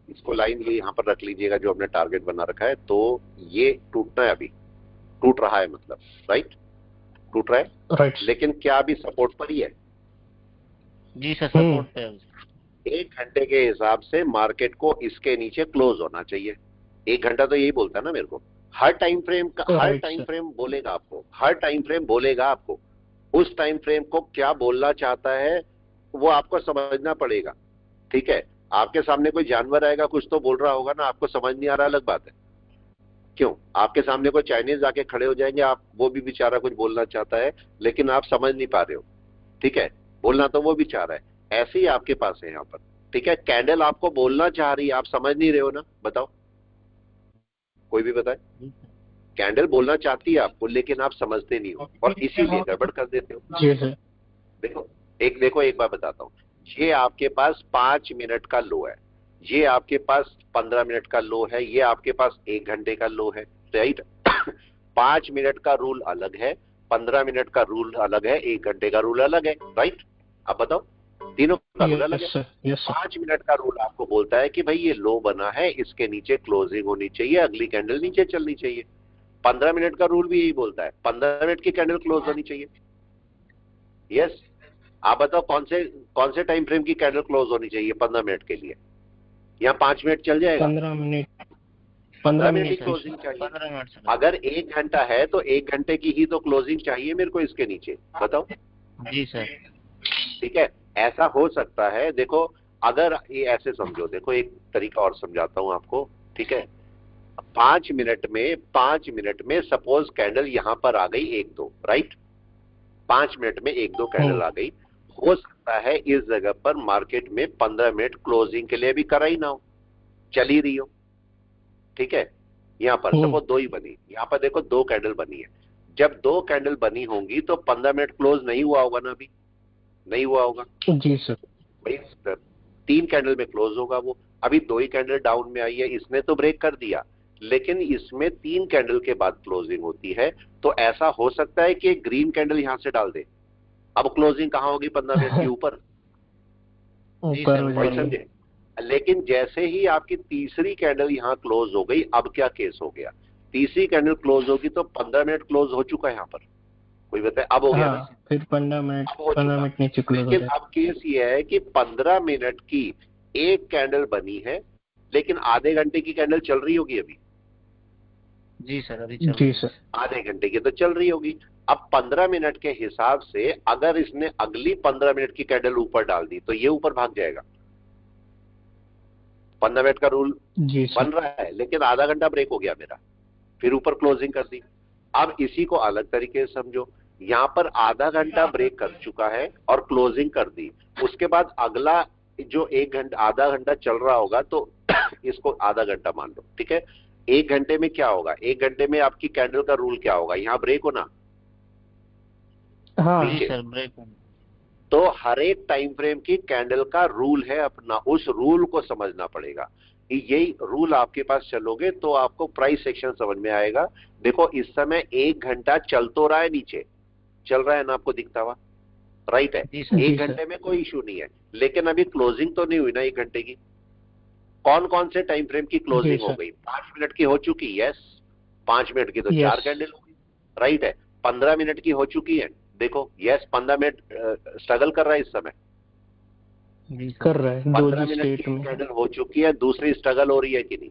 इसको लाइन ये यहाँ पर रख लीजिएगा जो हमने टारगेट बना रखा है। तो ये टूटना है, अभी टूट रहा है, मतलब राइट, टूट रहा है, राइट लेकिन क्या अभी सपोर्ट पर ही है? जी सर, सपोर्ट पे है। 1 घंटे के हिसाब से मार्केट को इसके नीचे क्लोज होना चाहिए। 1 घंटा तो यही बोलता है ना मेरे को, हर टाइम फ्रेम का, हर टाइम फ्रेम बोलेगा आपको, हर टाइम फ्रेम बोलेगा आपको। उस टाइम फ्रेम को क्या बोलना चाहता है वो आपको समझना पड़ेगा, ठीक है। आपके सामने कोई जानवर आएगा, कुछ तो बोल रहा होगा ना, आपको समझ नहीं आ रहा, अलग बात है। क्यों? आपके सामने कोई चाइनीज आके खड़े हो जाएंगे, आप, वो भी बेचारा कुछ बोलना चाहता है लेकिन आप समझ नहीं पा रहे हो, ठीक है। बोलना तो वो भी चाह रहा है, ऐसे ही आपके पास है यहाँ पर, ठीक है। कैंडल आपको बोलना चाह रही है, आप समझ नहीं रहे हो ना, बताओ, कोई भी बताए। कैंडल बोलना चाहती है आपको लेकिन आप समझते नहीं हो, और इसीलिए गड़बड़ कर देते हो। जी सर। देखो एक बार बताता हूँ, ये आपके पास 5 मिनट का लो है, ये आपके पास 15 मिनट का लो है, ये आपके पास 1 घंटे का लो है, राइट। 5 मिनट का रूल अलग है, 15 मिनट का रूल अलग है, 1 घंटे का रूल अलग है, राइट। अब बताओ, तीनों का रूल अलग है। 5 मिनट का रूल आपको बोलता है कि भाई ये लो बना है, इसके नीचे क्लोजिंग होनी चाहिए, अगली कैंडल नीचे चलनी चाहिए। 15 मिनट का रूल भी यही बोलता है, 15 मिनट की कैंडल क्लोज होनी चाहिए। यस, आप बताओ कौन से टाइम फ्रेम की कैंडल क्लोज होनी चाहिए 15 मिनट के लिए? यहाँ 5 मिनट चल जाएगा? 15 मिनट की क्लोजिंग चाहिए। 15 मिनट। अगर 1 घंटा है तो 1 घंटे की ही तो क्लोजिंग चाहिए मेरे को इसके नीचे, बताओ। जी सर। ठीक है, ऐसा हो सकता है। देखो अगर ये ऐसे समझो, देखो एक तरीका और समझाता हूं आपको, ठीक है। 5 मिनट में सपोज कैंडल यहां पर आ गई 1-2, राइट। 5 मिनट में 1-2 कैंडल आ गई, हो सकता है इस जगह पर मार्केट में 15 मिनट क्लोजिंग के लिए भी करा ही ना हो, चल ही रही हो, ठीक है। यहां पर सपोज 2 ही बनी, यहां पर देखो 2 कैंडल बनी है। जब 2 कैंडल बनी होंगी तो 15 मिनट क्लोज नहीं हुआ होगा ना, अभी नहीं हुआ होगा। जी सर। भाई 3 कैंडल में क्लोज होगा वो, अभी 2 ही कैंडल डाउन में आई है, इसने तो ब्रेक कर दिया, लेकिन इसमें 3 कैंडल के बाद क्लोजिंग होती है। तो ऐसा हो सकता है कि एक ग्रीन कैंडल यहां से डाल दे, अब क्लोजिंग कहां होगी? 15 मिनट के ऊपर, समझे। लेकिन जैसे ही आपकी तीसरी कैंडल यहां क्लोज हो गई, अब क्या केस हो गया? तीसरी कैंडल क्लोज होगी तो 15 मिनट क्लोज हो चुका है यहां पर, कोई बताए? अब हो गया ना, फिर 15 मिनट नीचे क्लोज हो लेकिन जाए। अब केस ये है कि 15 मिनट की एक कैंडल बनी है, लेकिन आधे घंटे की कैंडल चल रही होगी अभी। जी सर, अभी जी सर। आधे घंटे की तो चल रही होगी। अब 15 मिनट के हिसाब से अगर इसने अगली 15 मिनट की कैंडल ऊपर डाल दी तो ये ऊपर भाग जाएगा। 15 मिनट का रूल बन रहा है, लेकिन आधा घंटा ब्रेक हो गया मेरा, फिर ऊपर क्लोजिंग कर दी। अब इसी को अलग तरीके से समझो, यहां पर आधा घंटा ब्रेक कर चुका है और क्लोजिंग कर दी, उसके बाद अगला जो 1 घंटा, आधा घंटा चल रहा होगा, तो इसको आधा घंटा मान लो, ठीक है। 1 घंटे में क्या होगा? 1 घंटे में आपकी कैंडल का रूल क्या होगा? यहां ब्रेक होना, जी सर, ब्रेक होना। तो हर एक टाइम फ्रेम की कैंडल का रूल है अपना, उस रूल को समझना पड़ेगा। यही रूल आपके पास चलोगे तो आपको प्राइस सेक्शन समझ में आएगा। देखो इस समय 1 घंटा चल तो रहा है, नीचे चल रहा है ना, आपको दिखता हुआ, राइट है। जी सर। 1 घंटे में कोई इशू नहीं है, लेकिन अभी क्लोजिंग तो नहीं हुई ना 1 घंटे की। कौन कौन से टाइम फ्रेम की क्लोजिंग हो गई? 5 मिनट की हो चुकी, यस। 5 मिनट की तो 4 कैंडल हो गई, राइट है। 15 मिनट की हो चुकी है, देखो यस। 15 मिनट स्ट्रगल कर रहा है इस समय, कर रहा है, 15 मिनट की कैंडल हो चुकी है, दूसरी स्ट्रगल हो रही है कि नहीं?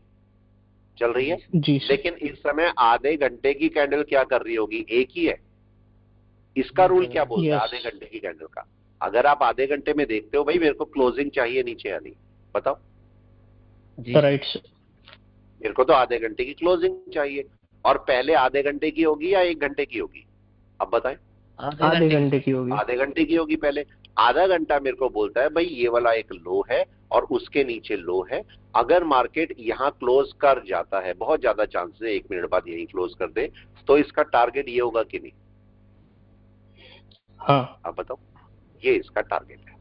चल रही है जी। लेकिन इस समय आधे घंटे की कैंडल क्या कर रही होगी? एक ही है। इसका रूल क्या बोलता है आधे घंटे की कैंडल का? अगर आप आधे घंटे में देखते हो भाई मेरे को क्लोजिंग चाहिए नीचे या नहीं, बताओ। राइट। मेरे को तो आधे घंटे की क्लोजिंग चाहिए, और पहले आधे घंटे की होगी या 1 घंटे की होगी? अब बताएं। आधे घंटे की होगी। आधे घंटे की होगी पहले। आधा घंटा मेरे को बोलता है भाई ये वाला एक लो है और उसके नीचे लो है। अगर मार्केट यहां क्लोज कर जाता है, बहुत ज्यादा चांसेस है 1 मिनट बाद यही क्लोज कर दे, तो इसका टारगेट ये होगा कि नहीं? हाँ। आप बताओ, ये इसका टारगेट है,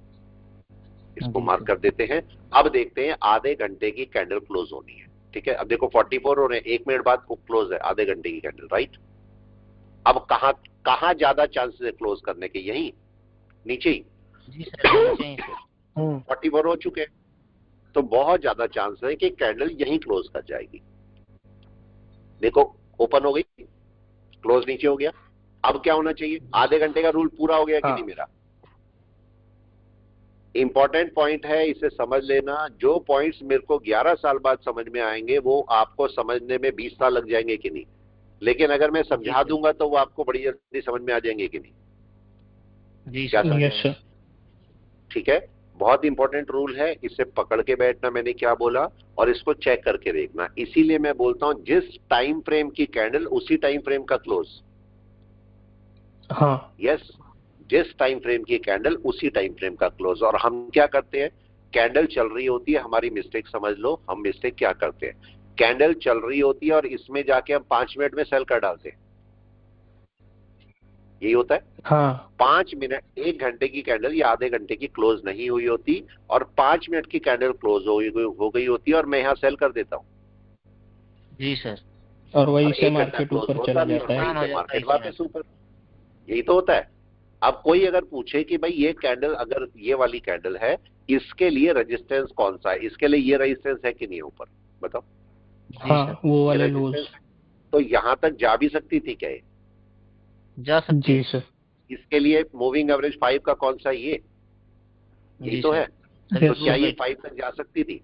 इसको मार्क कर देते हैं। अब देखते हैं आधे घंटे की कैंडल क्लोज होनी है, ठीक है। अब देखो 44 हो रहे हैं, 1 मिनट बाद क्लोज है आधे घंटे की कैंडल, राइट। अब कहां ज्यादा चांसेस है क्लोज करने के? यही नीचे ही। जी सर, नीचे ही सर। 44 हो चुके हैं, तो बहुत ज्यादा चांस है कि कैंडल यहीं क्लोज कर जाएगी। देखो ओपन हो गई, क्लोज नीचे हो गया। अब क्या होना चाहिए? आधे घंटे का रूल पूरा हो गया कि नहीं मेरा? इंपॉर्टेंट पॉइंट है, इसे समझ लेना। जो पॉइंट्स मेरे को 11 साल बाद समझ में आएंगे वो आपको समझने में 20 साल लग जाएंगे कि नहीं, लेकिन अगर मैं समझा दूंगा तो वो आपको बड़ी जल्दी समझ में आ जाएंगे कि नहीं? जी सर। ठीक है, बहुत इंपॉर्टेंट रूल है, इसे पकड़ के बैठना मैंने क्या बोला, और इसको चेक करके देखना। इसीलिए मैं बोलता हूं जिस टाइम फ्रेम की कैंडल उसी टाइम फ्रेम का क्लोज। हाँ। यस, जिस टाइम फ्रेम की कैंडल उसी टाइम फ्रेम का क्लोज। और हम क्या करते हैं, कैंडल चल रही होती है, हमारी मिस्टेक समझ लो, हम मिस्टेक क्या करते हैं, कैंडल चल रही होती है और इसमें जाके हम 5 मिनट में सेल कर डालते हैं, यही होता है। हाँ। 5 मिनट, 1 घंटे की कैंडल या आधे घंटे की क्लोज नहीं हुई होती और 5 मिनट की कैंडल क्लोज हो गई होती है और मैं यहां सेल कर देता हूं। जी सर। और वही से मार्केट ऊपर चला जाता है, मार्केट वापस ऊपर, यही तो होता है। अब कोई अगर पूछे कि भाई ये कैंडल, अगर ये वाली कैंडल है, इसके लिए रेजिस्टेंस कौन सा है, इसके लिए ये रेजिस्टेंस है कि नहीं ऊपर, बताओ। हाँ, वो वाले लोज। तो यहां तक जा भी सकती थी क्या? जा सकती। जी सर। इसके लिए मूविंग एवरेज 5 का कौन सा? ये यही तो है। तो क्या ये 5 तक जा सकती थी?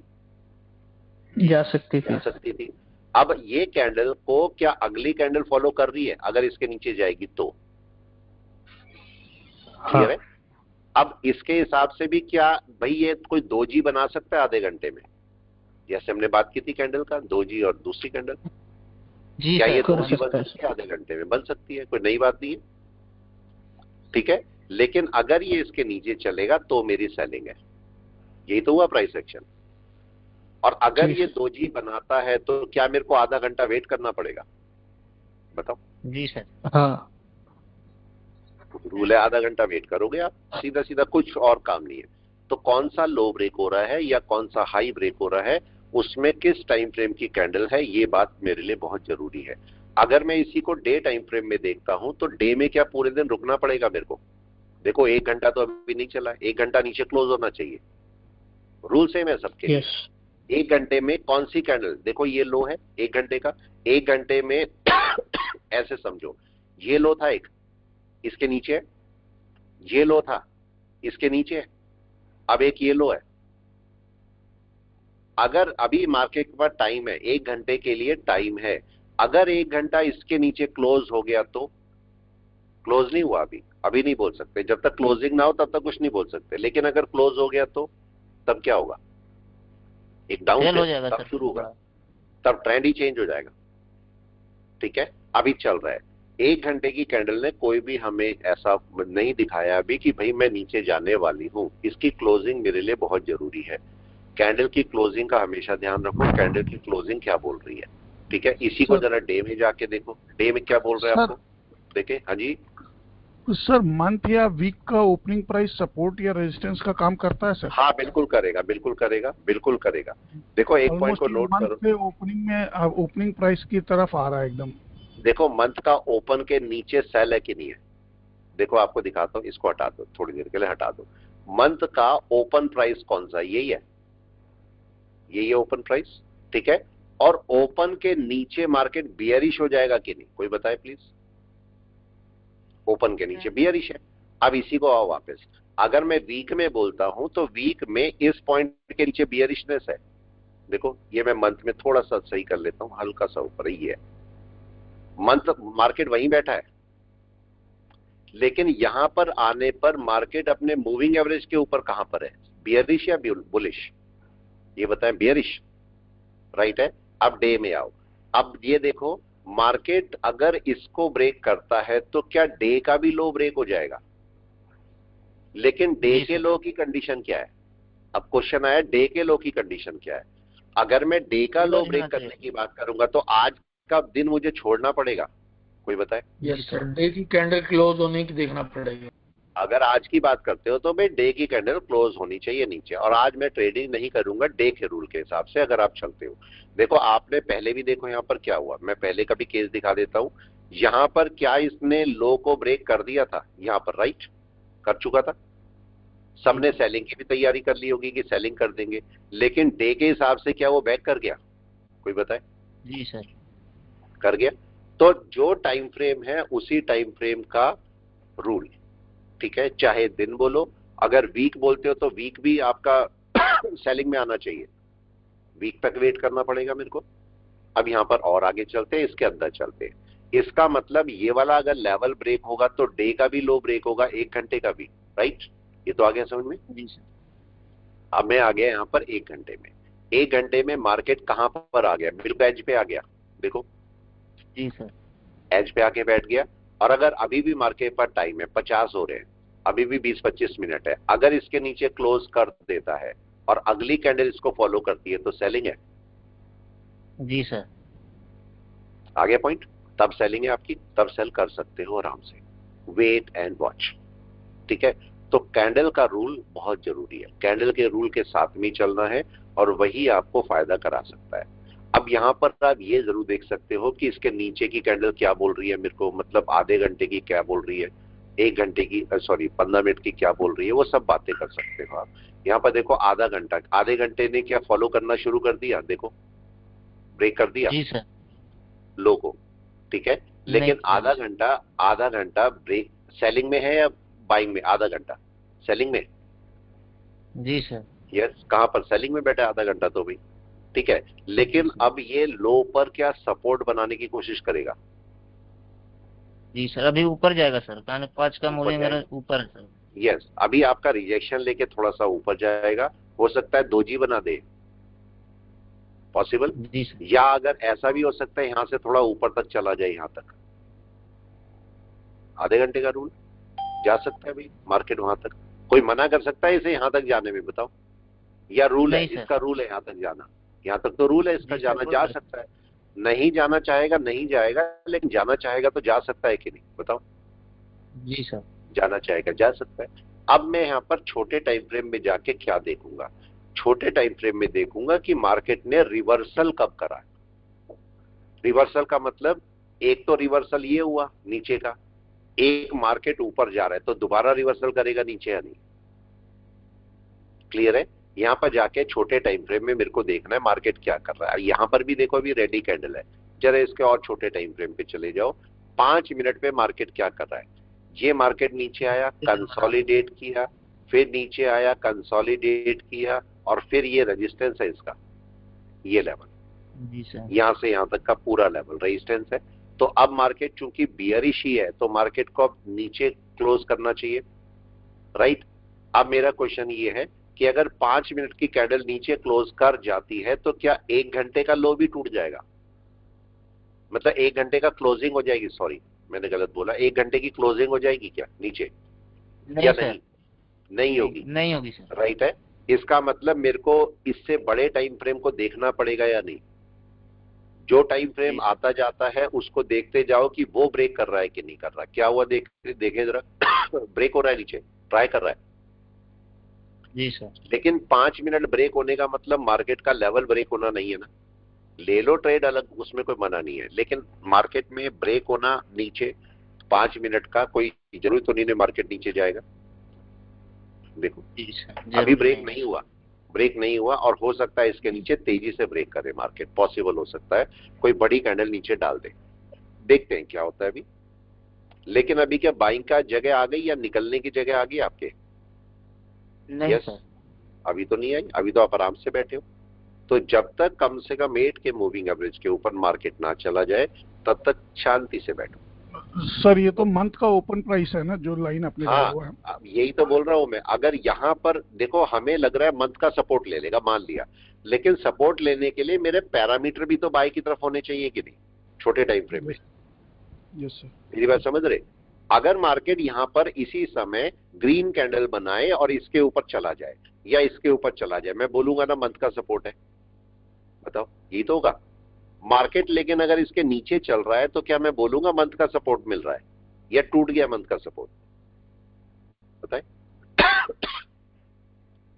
जा सकती थी। अब ये कैंडल को क्या अगली कैंडल फॉलो कर रही है अगर इसके नीचे जाएगी तो? क्लियर है? अब इसके हिसाब से भी क्या भाई ये कोई दोजी बना सकता है आधे घंटे में? जैसे हमने बात की थी कैंडल का, दोजी और दूसरी कैंडल, क्या ये दोजी बन सकती है आधे घंटे में? बन सकती है, कोई नई बात नहीं है, ठीक है। लेकिन अगर ये इसके नीचे चलेगा तो मेरी सेलिंग है, यही तो हुआ प्राइस एक्शन। और अगर ये दोजी बनाता है तो क्या मेरे को आधा घंटा वेट करना पड़ेगा, बताओ? जी सर। हाँ, रूल है, आधा घंटा वेट करोगे आप, सीधा सीधा, कुछ और काम नहीं है। तो कौन सा लो ब्रेक हो रहा है या कौन सा हाई ब्रेक हो रहा है, उसमें किस टाइम फ्रेम की कैंडल है, ये बात मेरे लिए बहुत जरूरी है। अगर मैं इसी को डे टाइम फ्रेम में देखता हूं तो डे में क्या पूरे दिन रुकना पड़ेगा मेरे को? देखो 1 घंटा तो अभी नहीं चला, 1 घंटा नीचे क्लोज होना चाहिए, रूल सेम है सबके लिए। 1 घंटे में कौन सी कैंडल, देखो ये लो है 1 घंटे का, 1 घंटे में ऐसे समझो, ये लो था एक, इसके नीचे है, ये लो था, इसके नीचे है, अब एक ये लो है। अगर अभी मार्केट के पास टाइम है, 1 घंटे के लिए टाइम है, अगर 1 घंटा इसके नीचे क्लोज हो गया तो, क्लोज नहीं हुआ अभी नहीं बोल सकते, जब तक क्लोजिंग ना हो तब तक कुछ नहीं बोल सकते। लेकिन अगर क्लोज हो गया तो तब क्या होगा? एक डाउन हो जाएगा, तब शुरू होगा, तब ट्रेंड ही चेंज हो जाएगा, ठीक है। अभी चल रहा है, 1 घंटे की कैंडल ने कोई भी हमें ऐसा नहीं दिखाया अभी कि भाई मैं नीचे जाने वाली हूं। इसकी क्लोजिंग मेरे लिए बहुत जरूरी है। कैंडल की क्लोजिंग का हमेशा ध्यान रखो, कैंडल की क्लोजिंग क्या बोल रही है, ठीक है। इसी को जरा डे में जाके देखो, डे में क्या बोल रहे हैं आपको, देखे। हाँ जी, सर मंथ या वीक का ओपनिंग प्राइस सपोर्ट या रेजिस्टेंस का काम करता है सर? हाँ बिल्कुल करेगा, बिल्कुल करेगा, बिल्कुल करेगा। देखो एक पॉइंट ऑलमोस्ट को नोट मंथ करो, पे ओपनिंग में ओपनिंग प्राइस की तरफ आ रहा है एकदम। देखो मंथ का ओपन के नीचे सेल है कि नहीं है। देखो आपको दिखाता हूं, इसको हटा दो, थोड़ी देर के लिए हटा दो। मंथ का ओपन प्राइस कौन सा, यही है, यही है ओपन प्राइस, ठीक है। और ओपन के नीचे मार्केट बियरिश हो जाएगा कि नहीं, कोई बताए प्लीज। ओपन के नीचे बियरिश है। अब इसी को आओ वापस, अगर मैं वीक में बोलता हूं तो वीक में इस पॉइंट के नीचे बियरिशनेस है। देखो ये मैं मंथ में थोड़ा सा सही कर लेता हूं, हल्का सा ऊपर ही है, मंथ मार्केट वहीं बैठा है, लेकिन यहां पर आने पर मार्केट अपने मूविंग एवरेज के ऊपर कहां पर है, बियरिश या बुलिश, ये बताएं। बियरिश, राइट है। अब डे में आओ, अब ये देखो मार्केट अगर इसको ब्रेक करता है तो क्या डे का भी लो ब्रेक हो जाएगा, लेकिन डे के लो की कंडीशन क्या है। अब क्वेश्चन आया डे के लो की कंडीशन क्या है। अगर मैं डे का लो ब्रेक करने की बात करूंगा तो आज का दिन मुझे छोड़ना पड़ेगा, कोई बताए। यस सर, डे की कैंडल क्लोज होने की देखना पड़ेगा। अगर आज की बात करते हो तो भाई डे की कैंडल क्लोज होनी चाहिए नीचे, और आज मैं ट्रेडिंग नहीं करूंगा डे के रूल के हिसाब से। अगर आप चलते हो, देखो आपने पहले भी देखो यहां पर क्या हुआ, मैं पहले का भी केस दिखा देता हूं। यहां पर क्या इसने लो को ब्रेक कर दिया था, यहां पर राइट कर चुका था, सबने सेलिंग की भी तैयारी कर ली होगी कि सेलिंग कर देंगे, लेकिन डे के हिसाब से क्या वो बैक कर गया, कोई बताए। जी सर, कर गया। तो जो टाइम फ्रेम है उसी टाइम फ्रेम का रूल, ठीक है, चाहे दिन बोलो, अगर वीक बोलते हो तो वीक भी आपका सेलिंग में आना चाहिए, वीक तक वेट करना पड़ेगा मेरे को। अब यहां पर और आगे चलते हैं, इसके अंदर चलते हैं। इसका मतलब ये वाला अगर लेवल ब्रेक होगा तो डे का भी लो ब्रेक होगा, 1 घंटे का भी, राइट। ये तो आ गया समझ में। जी सर। अब मैं आ गया यहां पर 1 घंटे में। 1 घंटे में मार्केट कहां पर आ गया, बिल्कुल एज पे आ गया, देखो जी सर। एज पे आके बैठ गया। और अगर अभी भी मार्केट पर टाइम है 50 हो रहे हैं, अभी भी 20-25 मिनट है, अगर इसके नीचे क्लोज कर देता है और अगली कैंडल इसको फॉलो करती है तो सेलिंग है। जी सर। आ गया पॉइंट, तब सेलिंग है आपकी, तब सेल कर सकते हो आराम से, वेट एंड वॉच, ठीक है। तो कैंडल का रूल बहुत जरूरी है, कैंडल के रूल के साथ में चलना है और वही आपको फायदा करा सकता है। अब यहां पर आप ये जरूर देख सकते हो कि इसके नीचे की कैंडल क्या बोल रही है मेरे को, मतलब आधे घंटे की क्या बोल रही है, 1 घंटे की, सॉरी 15 मिनट की क्या बोल रही है, वो सब बातें कर सकते हो आप। यहाँ पर देखो आधा घंटा, आधे घंटे ने क्या फॉलो करना शुरू कर दिया, देखो ब्रेक कर दिया जी सर। लो को, ठीक है। लेकिन आधा घंटा ब्रेक सेलिंग में है या बाइंग में, आधा घंटा सेलिंग में। जी सर। यस, कहां पर सेलिंग में बैठा है आधा घंटा तो भी, ठीक है। लेकिन अब ये लो पर क्या सपोर्ट बनाने की कोशिश करेगा। जी सर, अभी ऊपर जाएगा सर, कान 5 का मूविंग एवरेज ऊपर है सर। यस, अभी आपका रिजेक्शन लेके थोड़ा सा ऊपर जाएगा, हो सकता है दोजी बना दे, पॉसिबल। जी सर। या अगर ऐसा भी हो सकता है यहां से थोड़ा ऊपर तक चला जाए, यहां तक आधे घंटे का रूल जा सकता है भाई मार्केट वहां तक, कोई मना कर सकता है इसे यहां तक जाने में, बताओ। या रूल है इसका, रूल है यहां तक जाना, यहां तक तो रूल है इसका, जाना जा सकता है। नहीं जाना चाहेगा नहीं जाएगा, लेकिन जाना चाहेगा तो जा सकता है कि नहीं, बताओ। जी सर। जाना चाहेगा जा सकता है। अब मैं यहां पर छोटे टाइम फ्रेम में जाके क्या देखूंगा, छोटे टाइम फ्रेम में देखूंगा कि मार्केट ने रिवर्सल कब करा। रिवर्सल का मतलब एक तो रिवर्सल ये हुआ नीचे का, एक मार्केट ऊपर जा रहा है तो दोबारा रिवर्सल करेगा नीचे या नहीं, क्लियर है। यहां पर जाके छोटे टाइम फ्रेम में मेरे को देखना है मार्केट क्या कर रहा है। यहां पर भी देखो अभी रेडी कैंडल है, जरा इसके और छोटे टाइम फ्रेम पे चले जाओ, 5 मिनट पे मार्केट क्या कर रहा है। ये मार्केट नीचे आया, कंसोलिडेट किया, फिर नीचे आया, कंसोलिडेट किया, और फिर ये रेजिस्टेंस है इसका, ये लेवल, जी सर। यहां से यहां तक का पूरा लेवल रेजिस्टेंस है। तो अब मार्केट चूंकि बियरिश ही है तो मार्केट को अब नीचे क्लोज करना चाहिए, राइट। अब मेरा क्वेश्चन ये है कि अगर 5 मिनट की कैंडल नीचे क्लोज कर जाती है तो क्या 1 घंटे का लो भी टूट जाएगा, मतलब 1 घंटे का क्लोजिंग हो जाएगी, सॉरी मैंने गलत बोला, 1 घंटे की क्लोजिंग हो जाएगी क्या नीचे, या नहीं होगी, नहीं होगी सर, राइट है। इसका मतलब मेरे को इससे बड़े टाइम फ्रेम को देखना पड़ेगा या नहीं, जो टाइम फ्रेम जी। आता जाता है उसको देखते जाओ कि वो ब्रेक कर रहा है कि नहीं कर रहा। क्या हुआ देखे जरा ब्रेक हो रहा है नीचे, ट्राई कर रहा है, जी सर। लेकिन 5 मिनट ब्रेक होने का मतलब मार्केट का लेवल ब्रेक होना नहीं है ना। ले लो ट्रेड अलग, उसमें कोई मना नहीं है, लेकिन मार्केट में ब्रेक होना नीचे 5 मिनट का कोई जरूरी तो नहीं है मार्केट नीचे जाएगा। देखो जी सर, अभी जरूरी ब्रेक नहीं हुआ, ब्रेक नहीं हुआ, और हो सकता है इसके नीचे तेजी से ब्रेक करे मार्केट, पॉसिबल हो सकता है कोई बड़ी कैंडल नीचे डाल दे। देखते हैं क्या होता है अभी। लेकिन अभी क्या बाइंग का जगह आ गई या निकलने की जगह आ गई आपके? नहीं यस, सर। अभी तो नहीं आई, अभी तो आप आराम से बैठे हो। तो जब तक कम से कम 8 के मूविंग एवरेज के ऊपर मार्केट ना चला जाए तब तक शांति से बैठो। सर ये तो मंथ का ओपन प्राइस है ना जो लाइन आपने दिया हुआ है? हाँ, यही तो बोल रहा हूं मैं। अगर यहां पर देखो, हमें लग रहा है मंथ का सपोर्ट ले लेगा, मान लिया, लेकिन सपोर्ट लेने के लिए मेरे पैरामीटर भी तो बाय की तरफ होने चाहिए कि नहीं, छोटे टाइम फ्रेम में। Yes sir. मेरी बात समझ रहे? अगर मार्केट यहां पर इसी समय ग्रीन कैंडल बनाए और इसके ऊपर चला जाए या इसके ऊपर चला जाए, मैं बोलूंगा ना मंथ का सपोर्ट है। बताओ, यही तो होगा मार्केट। लेकिन अगर इसके नीचे चल रहा है तो क्या मैं बोलूंगा मंथ का सपोर्ट मिल रहा है या टूट गया मंथ का सपोर्ट? बताए?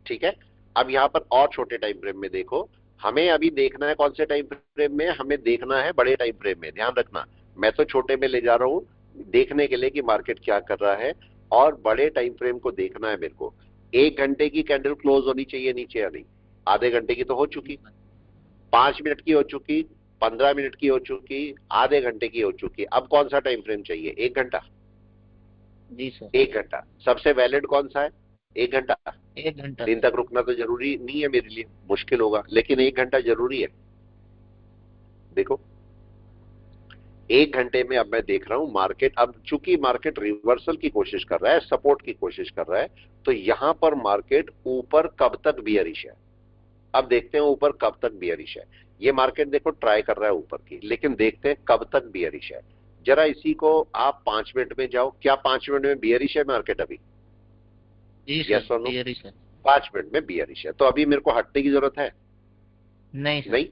ठीक है। अब यहां पर और छोटे टाइम फ्रेम में देखो, हमें अभी देखना है कौन से टाइम फ्रेम में, हमें देखना है बड़े टाइम फ्रेम में। ध्यान रखना, मैं तो छोटे में ले जा रहा हूं देखने के लिए कि मार्केट क्या कर रहा है, और बड़े टाइम फ्रेम को देखना है मेरे को। 1 घंटे की कैंडल क्लोज होनी चाहिए नीचे या नहीं? आधे घंटे की तो हो चुकी, 5 मिनट की हो चुकी, 15 मिनट की हो चुकी, आधे घंटे की हो चुकी। अब कौन सा टाइम फ्रेम चाहिए? 1 घंटा? जी सर। 1 घंटा सबसे वैलिड कौन सा है? 1 घंटा। 1 घंटा। दिन तक रुकना तो जरूरी नहीं है मेरे लिए, मुश्किल होगा, लेकिन 1 घंटा जरूरी है। देखो 1 घंटे में अब मैं देख रहा हूं मार्केट, अब चूंकि मार्केट रिवर्सल की कोशिश कर रहा है, सपोर्ट की कोशिश कर रहा है, तो यहां पर मार्केट ऊपर कब तक बियरिश है? अब देखते हैं ऊपर कब तक बियरिश है। ये मार्केट देखो ट्राई कर रहा है ऊपर की, लेकिन देखते हैं कब तक बियरिश है। जरा इसी को आप 5 मिनट में जाओ, क्या 5 मिनट में बियरिश है मार्केट अभी? जी Yes sir, or no? Bearish है। 5 मिनट में बियरिश है, तो अभी मेरे को हटने की जरूरत है? नहीं सर। नहीं,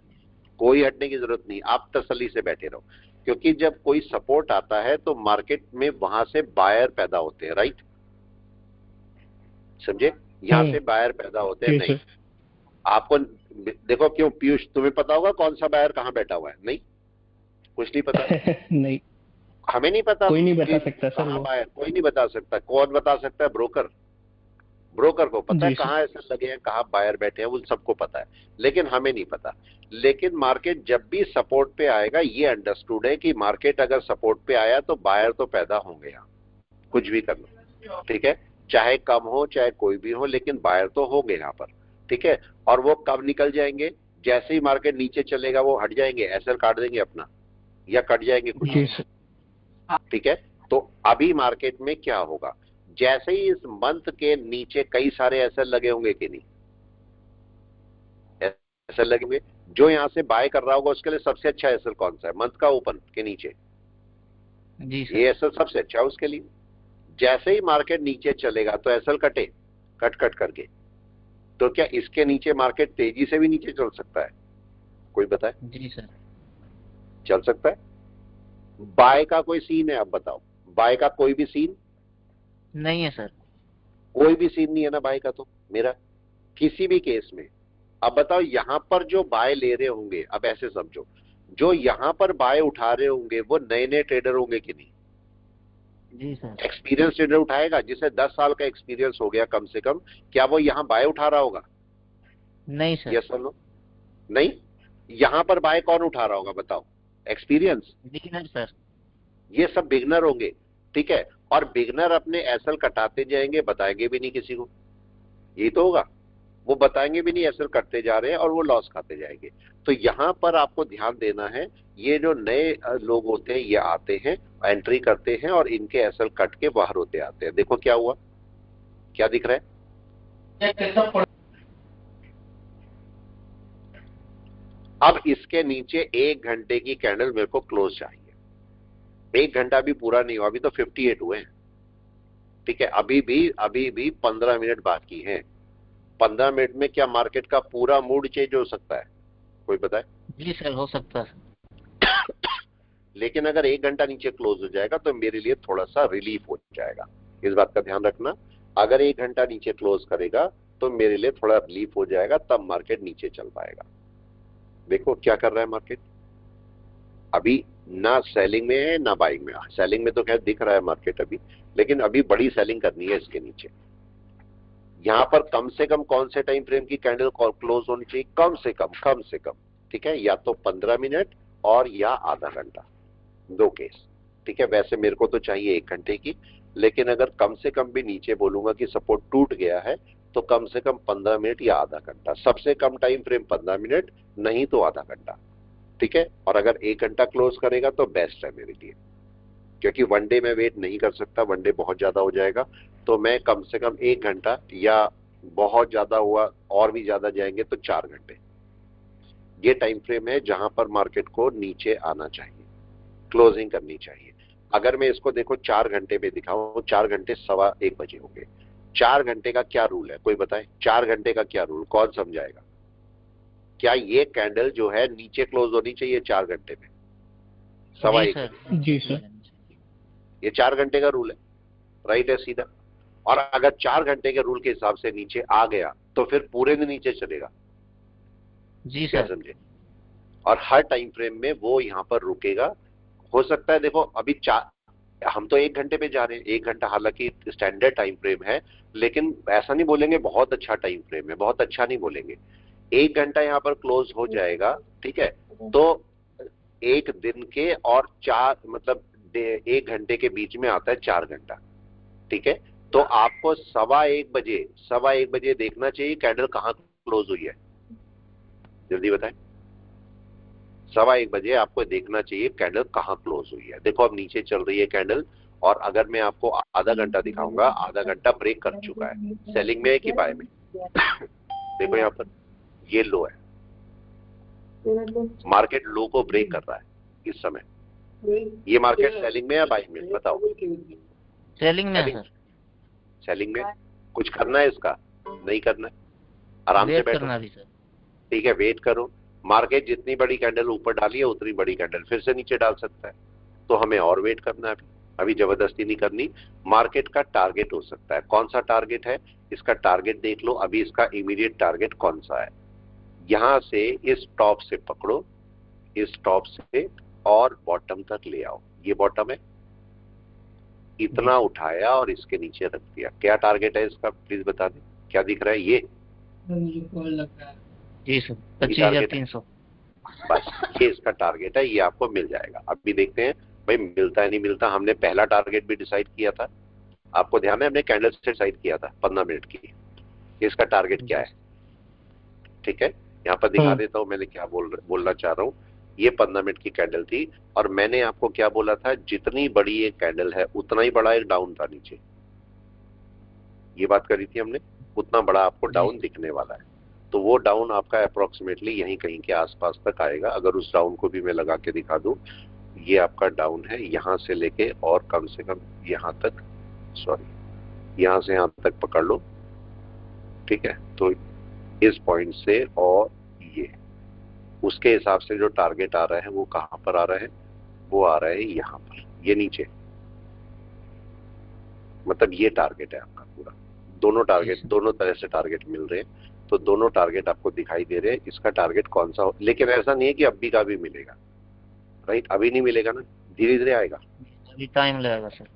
कोई हटने की जरूरत नहीं, आप तसल्ली से बैठे रहो। क्योंकि जब कोई सपोर्ट आता है तो मार्केट में वहां से बायर पैदा होते हैं, राइट? समझे? यहां से बायर पैदा होते हैं। नहीं, आपको देखो, क्यों पीयूष, तुम्हें पता होगा कौन सा बायर कहां बैठा हुआ है? नहीं, कुछ नहीं पता। नहीं, हमें नहीं पता, कोई नहीं बता सकता सर कहां वो। बायर, कोई नहीं बता सकता। कौन बता सकता है? ब्रोकर। ब्रोकर को पता है जी सर। कहां ऐसे लगे हैं, कहां बायर बैठे हैं, उन सबको पता है, लेकिन हमें नहीं पता। लेकिन मार्केट जब भी सपोर्ट पे आएगा, ये अंडरस्टूड है कि मार्केट अगर सपोर्ट पे आया तो बायर तो पैदा होंगे यहाँ, कुछ भी कर लो, ठीक है? चाहे कम हो चाहे कोई भी हो, लेकिन बायर तो होंगे यहाँ पर, ठीक है? और वो कब निकल जाएंगे? जैसे ही मार्केट नीचे चलेगा वो हट जाएंगे, एसएल काट देंगे अपना, या कट जाएंगे कुछ, जी सर। ठीक है? तो अभी मार्केट में क्या होगा, जैसे ही इस मंथ के नीचे कई सारे एसएल लगे होंगे कि नहीं? एसएल लगे होंगे। जो यहां से बाय कर रहा होगा उसके लिए सबसे अच्छा एसएल कौन सा है? मंथ का ओपन के नीचे जी सर। ये एसएल सबसे अच्छा है उसके लिए। जैसे ही मार्केट नीचे चलेगा तो एसएल कटे, कट करके, तो क्या इसके नीचे मार्केट तेजी से भी नीचे चल सकता है? कोई बताए? जी सर। चल सकता है। बाय का कोई सीन है? अब बताओ, बाय का कोई भी सीन? नहीं है सर। कोई भी सीन नहीं है ना बाय का, तो मेरा किसी भी केस में। अब बताओ, यहां पर जो बाय ले रहे होंगे, अब ऐसे समझो, जो यहां पर बाय उठा रहे होंगे वो नए नए ट्रेडर होंगे कि नहीं? जी सर। एक्सपीरियंस ट्रेडर उठाएगा, जिसे 10 साल का एक्सपीरियंस हो गया कम से कम, क्या वो यहां बाय उठा रहा होगा? नहीं सर। यस और नो? नहीं। यहां पर बाय कौन उठा रहा होगा बताओ? एक्सपीरियंस। Beginner sir. ये सब बिगनर होंगे, ठीक है? और बिगनर अपने एसएल कटाते जाएंगे, बताएंगे भी नहीं किसी को, यही तो होगा। वो बताएंगे भी नहीं, एसएल कटते जा रहे हैं और वो लॉस खाते जाएंगे। तो यहां पर आपको ध्यान देना है, ये जो नए लोग होते हैं ये आते हैं, एंट्री करते हैं और इनके एसएल कट के बाहर होते आते हैं। देखो क्या हुआ, क्या दिख रहा है? अब इसके नीचे 1 घंटे की कैंडल मेरे को क्लोज चाहिए। 1 घंटा भी पूरा नहीं हुआ, अभी तो 58 हुए हैं, ठीक है? अभी भी 15 मिनट बाकी हैं। 15 मिनट में क्या मार्केट का पूरा मूड चेंज हो सकता है? कोई बताए? जी सर, हो सकता है। लेकिन अगर 1 घंटा नीचे क्लोज हो जाएगा तो मेरे लिए थोड़ा सा रिलीफ हो जाएगा। इस बात का ध्यान रखना, अगर 1 घंटा नीचे क्लोज करेगा तो मेरे लिए थोड़ा रिलीफ हो जाएगा, तब मार्केट नीचे चल पाएगा। देखो क्या कर रहा है मार्केट, अभी ना सेलिंग में है ना बाइंग में। सेलिंग में तो खैर दिख रहा है मार्केट अभी, लेकिन अभी बड़ी सेलिंग करनी है इसके नीचे। यहां पर कम से कम कौन से टाइम फ्रेम की कैंडल क्लोज होनी चाहिए, कम से कम, ठीक है, या तो 15 मिनट और या आधा घंटा, 2 केस, ठीक है। वैसे मेरे को तो चाहिए 1 घंटे की, लेकिन अगर कम से कम भी नीचे बोलूंगा कि सपोर्ट टूट गया है तो कम से कम 15 मिनट या आधा घंटा, सबसे कम टाइम फ्रेम 15 मिनट, नहीं तो आधा घंटा, ठीक है। और अगर 1 घंटा क्लोज करेगा तो बेस्ट है मेरे लिए, क्योंकि वन डे में वेट नहीं कर सकता, वन डे बहुत ज्यादा हो जाएगा। तो मैं कम से कम 1 घंटा, या बहुत ज्यादा हुआ और भी ज्यादा जाएंगे तो 4 घंटे, ये टाइम फ्रेम है जहां पर मार्केट को नीचे आना चाहिए, क्लोजिंग करनी चाहिए। अगर मैं इसको देखो 4 घंटे पे दिखाऊं, 4 घंटे 1:15 बजे हो गए। 4 घंटे का क्या रूल है, कोई बताए? 4 घंटे का क्या रूल, कौन समझाएगा? क्या ये कैंडल जो है नीचे क्लोज होनी चाहिए 4 घंटे में, 1:15? जी सर। ये 4 घंटे का रूल है, राइट है सीधा। और अगर 4 घंटे के रूल के हिसाब से नीचे आ गया तो फिर पूरे दिन नीचे चलेगा, जी क्या सर। समझे? और हर टाइम फ्रेम में वो यहां पर रुकेगा। हो सकता है, देखो अभी हम तो 1 घंटे पे जा रहे हैं, 1 घंटा हालांकि स्टैंडर्ड टाइम फ्रेम है, लेकिन ऐसा नहीं बोलेंगे बहुत अच्छा टाइम फ्रेम है, बहुत अच्छा नहीं बोलेंगे। 1 घंटा यहां पर क्लोज हो जाएगा, ठीक है, तो 1 दिन के और 4 मतलब 1 घंटे के बीच में आता है 4 घंटा, ठीक है। तो आपको 1:15 बजे देखना चाहिए कैंडल कहां क्लोज हुई है, जल्दी बताएं। 1:15 बजे आपको देखना चाहिए कैंडल कहां क्लोज हुई है। देखो अब नीचे चल रही है कैंडल, और अगर मैं आपको आधा घंटा दिखाऊंगा, आधा घंटा ब्रेक कर चुका है, सेलिंग में है कि बाय में? देखो यहाँ पर ये लो है, मार्केट लो को ब्रेक कर रहा है इस समय। ये मार्केट सेलिंग में या बाइंग में, बताओ? सेलिंग में है सर। सेलिंग में। कुछ करना है इसका? नहीं करना है, आराम से वेट बैठो, करना भी सर। ठीक है, वेट करो। मार्केट जितनी बड़ी कैंडल ऊपर डाली है उतनी बड़ी कैंडल फिर से नीचे डाल सकता है, तो हमें और वेट करना है। अभी जबरदस्ती नहीं करनी। मार्केट का टारगेट हो सकता है, कौन सा टारगेट है इसका, टारगेट देख लो। अभी इसका इमीडिएट टारगेट कौन सा है, यहां से इस टॉप से पकड़ो, इस टॉप से और बॉटम तक ले आओ। ये बॉटम है, इतना उठाया और इसके नीचे रख दिया। क्या टारगेट है इसका, प्लीज बता दें, क्या दिख रहा है? ये जी सर, 25,300। बस ये इसका टारगेट है, ये आपको मिल जाएगा। अभी देखते हैं भाई मिलता है नहीं मिलता। हमने पहला टारगेट भी डिसाइड किया था, आपको ध्यान है, हमने कैंडल से डिसाइड किया था 15 मिनट की। इसका टारगेट क्या है, ठीक है, यहाँ पर दिखा देता हूँ मैंने क्या बोलना चाह रहा हूँ। ये 15 मिनट की कैंडल थी, और मैंने आपको क्या बोला था, जितनी बड़ी एक कैंडल है उतना ही बड़ा एक डाउन था नीचे, ये बात करी थी हमने। उतना बड़ा आपको डाउन दिखने वाला है, तो वो डाउन आपका अप्रोक्सीमेटली यहीं कहीं के आसपास तक आएगा। अगर उस डाउन को भी मैं लगा के दिखा दूं, ये आपका डाउन है यहां से लेके और कम से कम यहां तक, सॉरी यहां से यहां तक पकड़ लो, ठीक है। तो इस पॉइंट से और ये, उसके हिसाब से जो टारगेट आ रहा है वो कहां पर आ रहा है, वो आ रहा है यहां पर, ये नीचे, मतलब ये टारगेट है आपका पूरा। दोनों टारगेट, दोनों तरह से टारगेट मिल रहे हैं, तो दोनों टारगेट आपको दिखाई दे रहे हैं। इसका टारगेट कौन सा हो, लेकिन ऐसा नहीं है कि अभी का भी मिलेगा, राइट? अभी नहीं मिलेगा ना, धीरे धीरे आएगा, अभी टाइम लगेगा सर।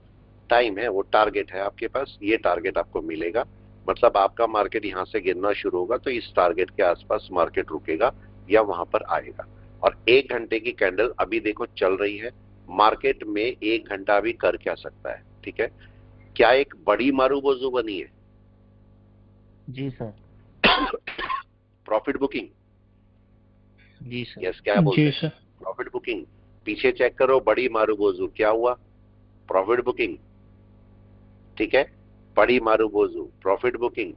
टाइम है, वो टारगेट है आपके पास, ये टारगेट आपको मिलेगा। मतलब आपका मार्केट यहाँ से गिरना शुरू होगा तो इस टारगेट के आसपास मार्केट रुकेगा या वहां पर आएगा। और 1 घंटे की कैंडल अभी देखो चल रही है मार्केट में। 1 घंटा अभी कर क्या सकता है, ठीक है? क्या एक बड़ी मारूबोजू बनी है? जी सर। प्रॉफिट बुकिंग, जी सर। यस, क्या बोलते जी हैं? सर। Profit booking. पीछे चेक करो, बड़ी मारूबोजू क्या हुआ, प्रॉफिट बुकिंग, ठीक है। बड़ी मारूबोजू, प्रॉफिट बुकिंग,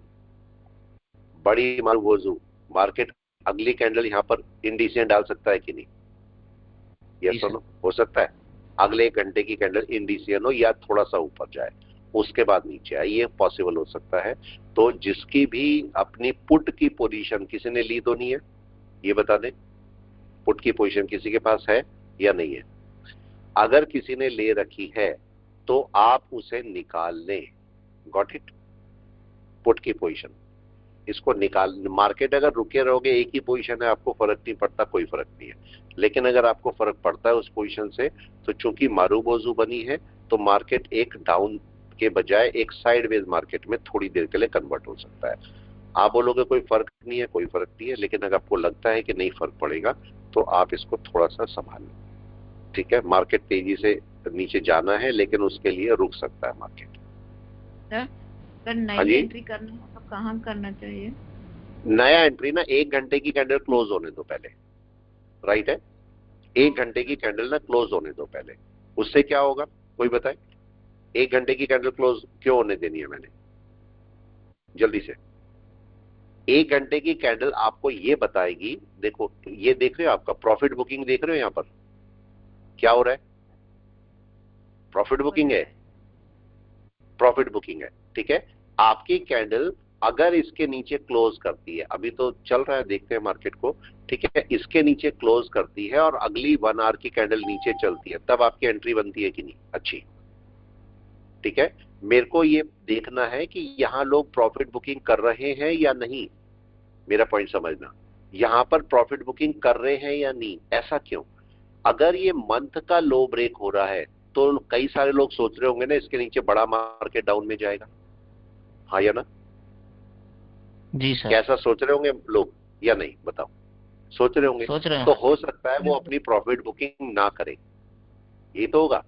बड़ी मारूबोजू। मार्केट अगली कैंडल यहाँ पर इंडिसियन डाल सकता है कि नहीं, यस और नो? हो सकता है अगले 1 घंटे की कैंडल इंडिसियन हो या थोड़ा सा ऊपर जाए, उसके बाद नीचे आए, ये पॉसिबल हो सकता है। तो जिसकी भी अपनी पुट की पोजीशन, किसी ने ली तो नहीं है, ये बता दें, पुट की पोजीशन किसी के पास है? या नहीं है? अगर किसी ने ले रखी है तो आप उसे निकाल लें। Got it? पुट की पोजीशन, इसको निकाल, मार्केट अगर रुके रहोगे एक ही पोजीशन है, आपको फर्क नहीं पड़ता, कोई फर्क नहीं है। लेकिन अगर आपको फर्क पड़ता है उस पोजीशन से, तो चूंकि मारूबोजू बनी है तो मार्केट एक डाउन के बजाय एक साइडवेज मार्केट में थोड़ी देर के लिए कन्वर्ट हो सकता है। आप बोलोगे कोई फर्क नहीं है, कोई फर्क नहीं है, लेकिन अगर आपको लगता है कि नहीं फर्क पड़ेगा तो आप इसको थोड़ा सा संभाल लें। ठीक है, मार्केट तेजी से नीचे जाना है लेकिन उसके लिए रुक सकता है मार्केट। अगर नई एंट्री करना है तो कहाँ करना चाहिए? नया एंट्री ना 1 घंटे की कैंडल क्लोज होने दो पहले, राइट है? 1 घंटे की कैंडल ना क्लोज होने दो पहले। उससे क्या होगा कोई बताए? 1 घंटे की कैंडल क्लोज क्यों होने देनी है मैंने? जल्दी से। 1 घंटे की कैंडल आपको ये बताएगी, देखो ये देख रहे हो, आपका प्रॉफिट बुकिंग देख रहे हो यहां पर क्या हो रहा है? प्रॉफिट बुकिंग है, प्रॉफिट बुकिंग है। ठीक है, आपकी कैंडल अगर इसके नीचे क्लोज करती है, अभी तो चल रहा है, देखते हैं मार्केट को। ठीक है, इसके नीचे क्लोज करती है और अगली 1 आवर की कैंडल नीचे चलती है, तब आपकी एंट्री बनती है कि नहीं? अच्छी। ठीक है, मेरे को ये देखना है कि यहां लोग प्रॉफिट बुकिंग कर रहे हैं या नहीं। मेरा पॉइंट समझना, यहां पर प्रॉफिट बुकिंग कर रहे हैं या नहीं। ऐसा क्यों? अगर ये मंथ का लो ब्रेक हो रहा है तो कई सारे लोग सोच रहे होंगे ना इसके नीचे बड़ा मार्केट डाउन में जाएगा, हाँ या ना? जी सर। कैसा सोच रहे होंगे लोग या नहीं बताओ? सोच रहे होंगे। सोच रहे हैं। तो हो सकता है वो अपनी प्रॉफिट बुकिंग ना करें, ये तो होगा।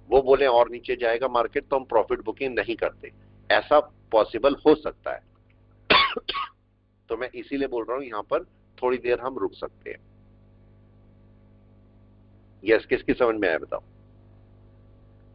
वो बोले और नीचे जाएगा मार्केट तो हम प्रॉफिट बुकिंग नहीं करते, ऐसा पॉसिबल हो सकता है। तो मैं इसीलिए बोल रहा हूं यहां पर थोड़ी देर हम रुक सकते हैं। यस, किसकी समझ में आया बताओ?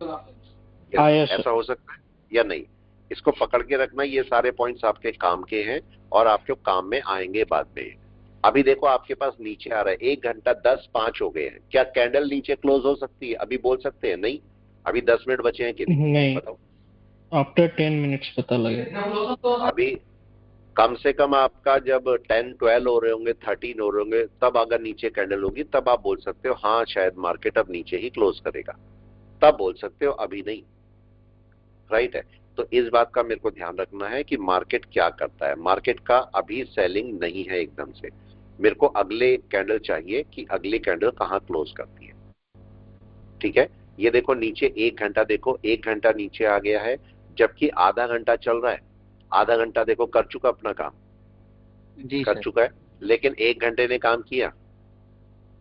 yes, ऐसा हो सकता है या नहीं? इसको पकड़ के रखना, ये सारे पॉइंट्स आपके काम के हैं और आपके काम में आएंगे बाद में। अभी देखो आपके पास नीचे आ रहा है, 1 घंटा 10:05 हो गए हैं, क्या कैंडल नीचे क्लोज हो सकती है? अभी बोल सकते हैं नहीं, अभी 10 मिनट बचे हैं कि नहीं, बताओ? आफ्टर 10 मिनट्स पता लगेगा। अभी कम से कम आपका जब 10 12 हो रहे होंगे, 13 हो रहे होंगे, तब अगर नीचे कैंडल होगी तब आप बोल सकते हो हाँ शायद मार्केट अब नीचे ही क्लोज करेगा, तब बोल सकते हो, अभी नहीं। राइट है? तो इस बात का मेरे को ध्यान रखना है कि मार्केट क्या करता है। मार्केट का अभी सेलिंग नहीं है एकदम से, मेरे को अगले कैंडल चाहिए कि अगली कैंडल कहां क्लोज करती है। ठीक है, ये देखो नीचे 1 घंटा, देखो 1 घंटा नीचे आ गया है, जबकि आधा घंटा चल रहा है। आधा घंटा देखो कर चुका अपना काम, जी कर सर। चुका है, लेकिन 1 घंटे ने काम किया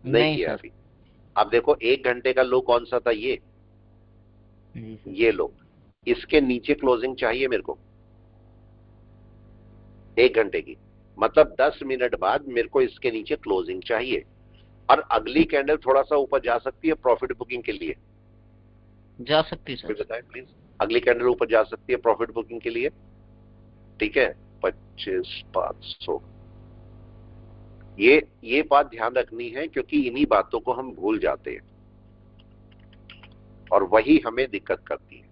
नहीं किया सर। अभी। अब देखो 1 घंटे का लो कौन सा था? ये लो, इसके नीचे क्लोजिंग चाहिए मेरे को 1 घंटे की, मतलब 10 मिनट बाद मेरे को इसके नीचे क्लोजिंग चाहिए। और अगली कैंडल थोड़ा सा ऊपर जा सकती है प्रॉफिट बुकिंग के लिए? जा सकती सर। बताएं प्लीज, अगली कैंडल ऊपर जा सकती है प्रॉफिट बुकिंग के लिए? ठीक है, 25,500। ये बात ध्यान रखनी है क्योंकि इन्हीं बातों को हम भूल जाते हैं और वही हमें दिक्कत करती है।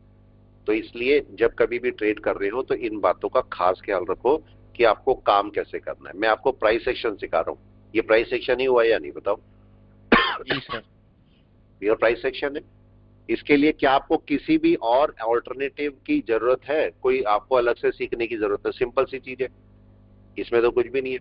तो इसलिए जब कभी भी ट्रेड कर रहे हो तो इन बातों का खास ख्याल रखो कि आपको काम कैसे करना है। मैं आपको प्राइस एक्शन सिखा रहा हूं, ये प्राइस एक्शन ही हुआ या नहीं बताओ? जी सर। ये प्राइस एक्शन है। इसके लिए क्या आपको किसी भी और अल्टरनेटिव की जरूरत है? कोई आपको अलग से सीखने की जरूरत है? सिंपल सी चीज है, इसमें तो कुछ भी नहीं है।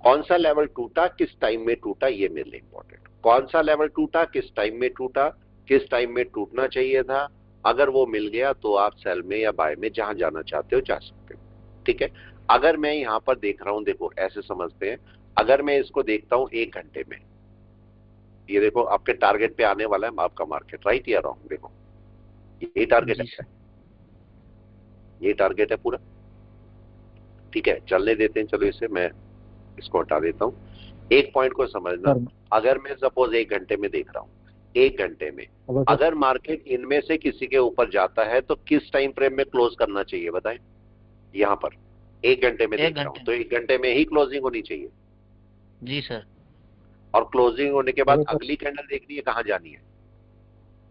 कौन सा लेवल टूटा, किस टाइम में टूटा, ये मेरे लिए इंपॉर्टेंट। कौन सा लेवल टूटा, किस टाइम में टूटा, किस टाइम में टूटना चाहिए था, अगर वो मिल गया तो आप सेल में या बाय में जहां जाना चाहते हो जा सकते हो। ठीक है, अगर मैं यहां पर देख रहा हूं, देखो ऐसे समझते हैं, अगर मैं इसको देखता हूं 1 घंटे में, ये देखो आपके टारगेट पे आने वाला है आपका मार्केट, राइट या रॉन्ग? देखो ये टारगेट है, ये टारगेट है पूरा। ठीक है, चलने देते हैं, चलो इसे मैं इसको हटा देता हूं। एक पॉइंट को समझना, अगर मैं सपोज 1 घंटे में देख रहा हूं, 1 घंटे में अगर मार्केट इनमें से किसी के ऊपर जाता है तो किस टाइम फ्रेम में क्लोज करना चाहिए बताएं? यहां पर 1 घंटे में देख रहा हूं तो 1 घंटे में ही क्लोजिंग होनी चाहिए। जी सर। और क्लोजिंग होने के बाद अगली कैंडल देखनी है कहां जानी है।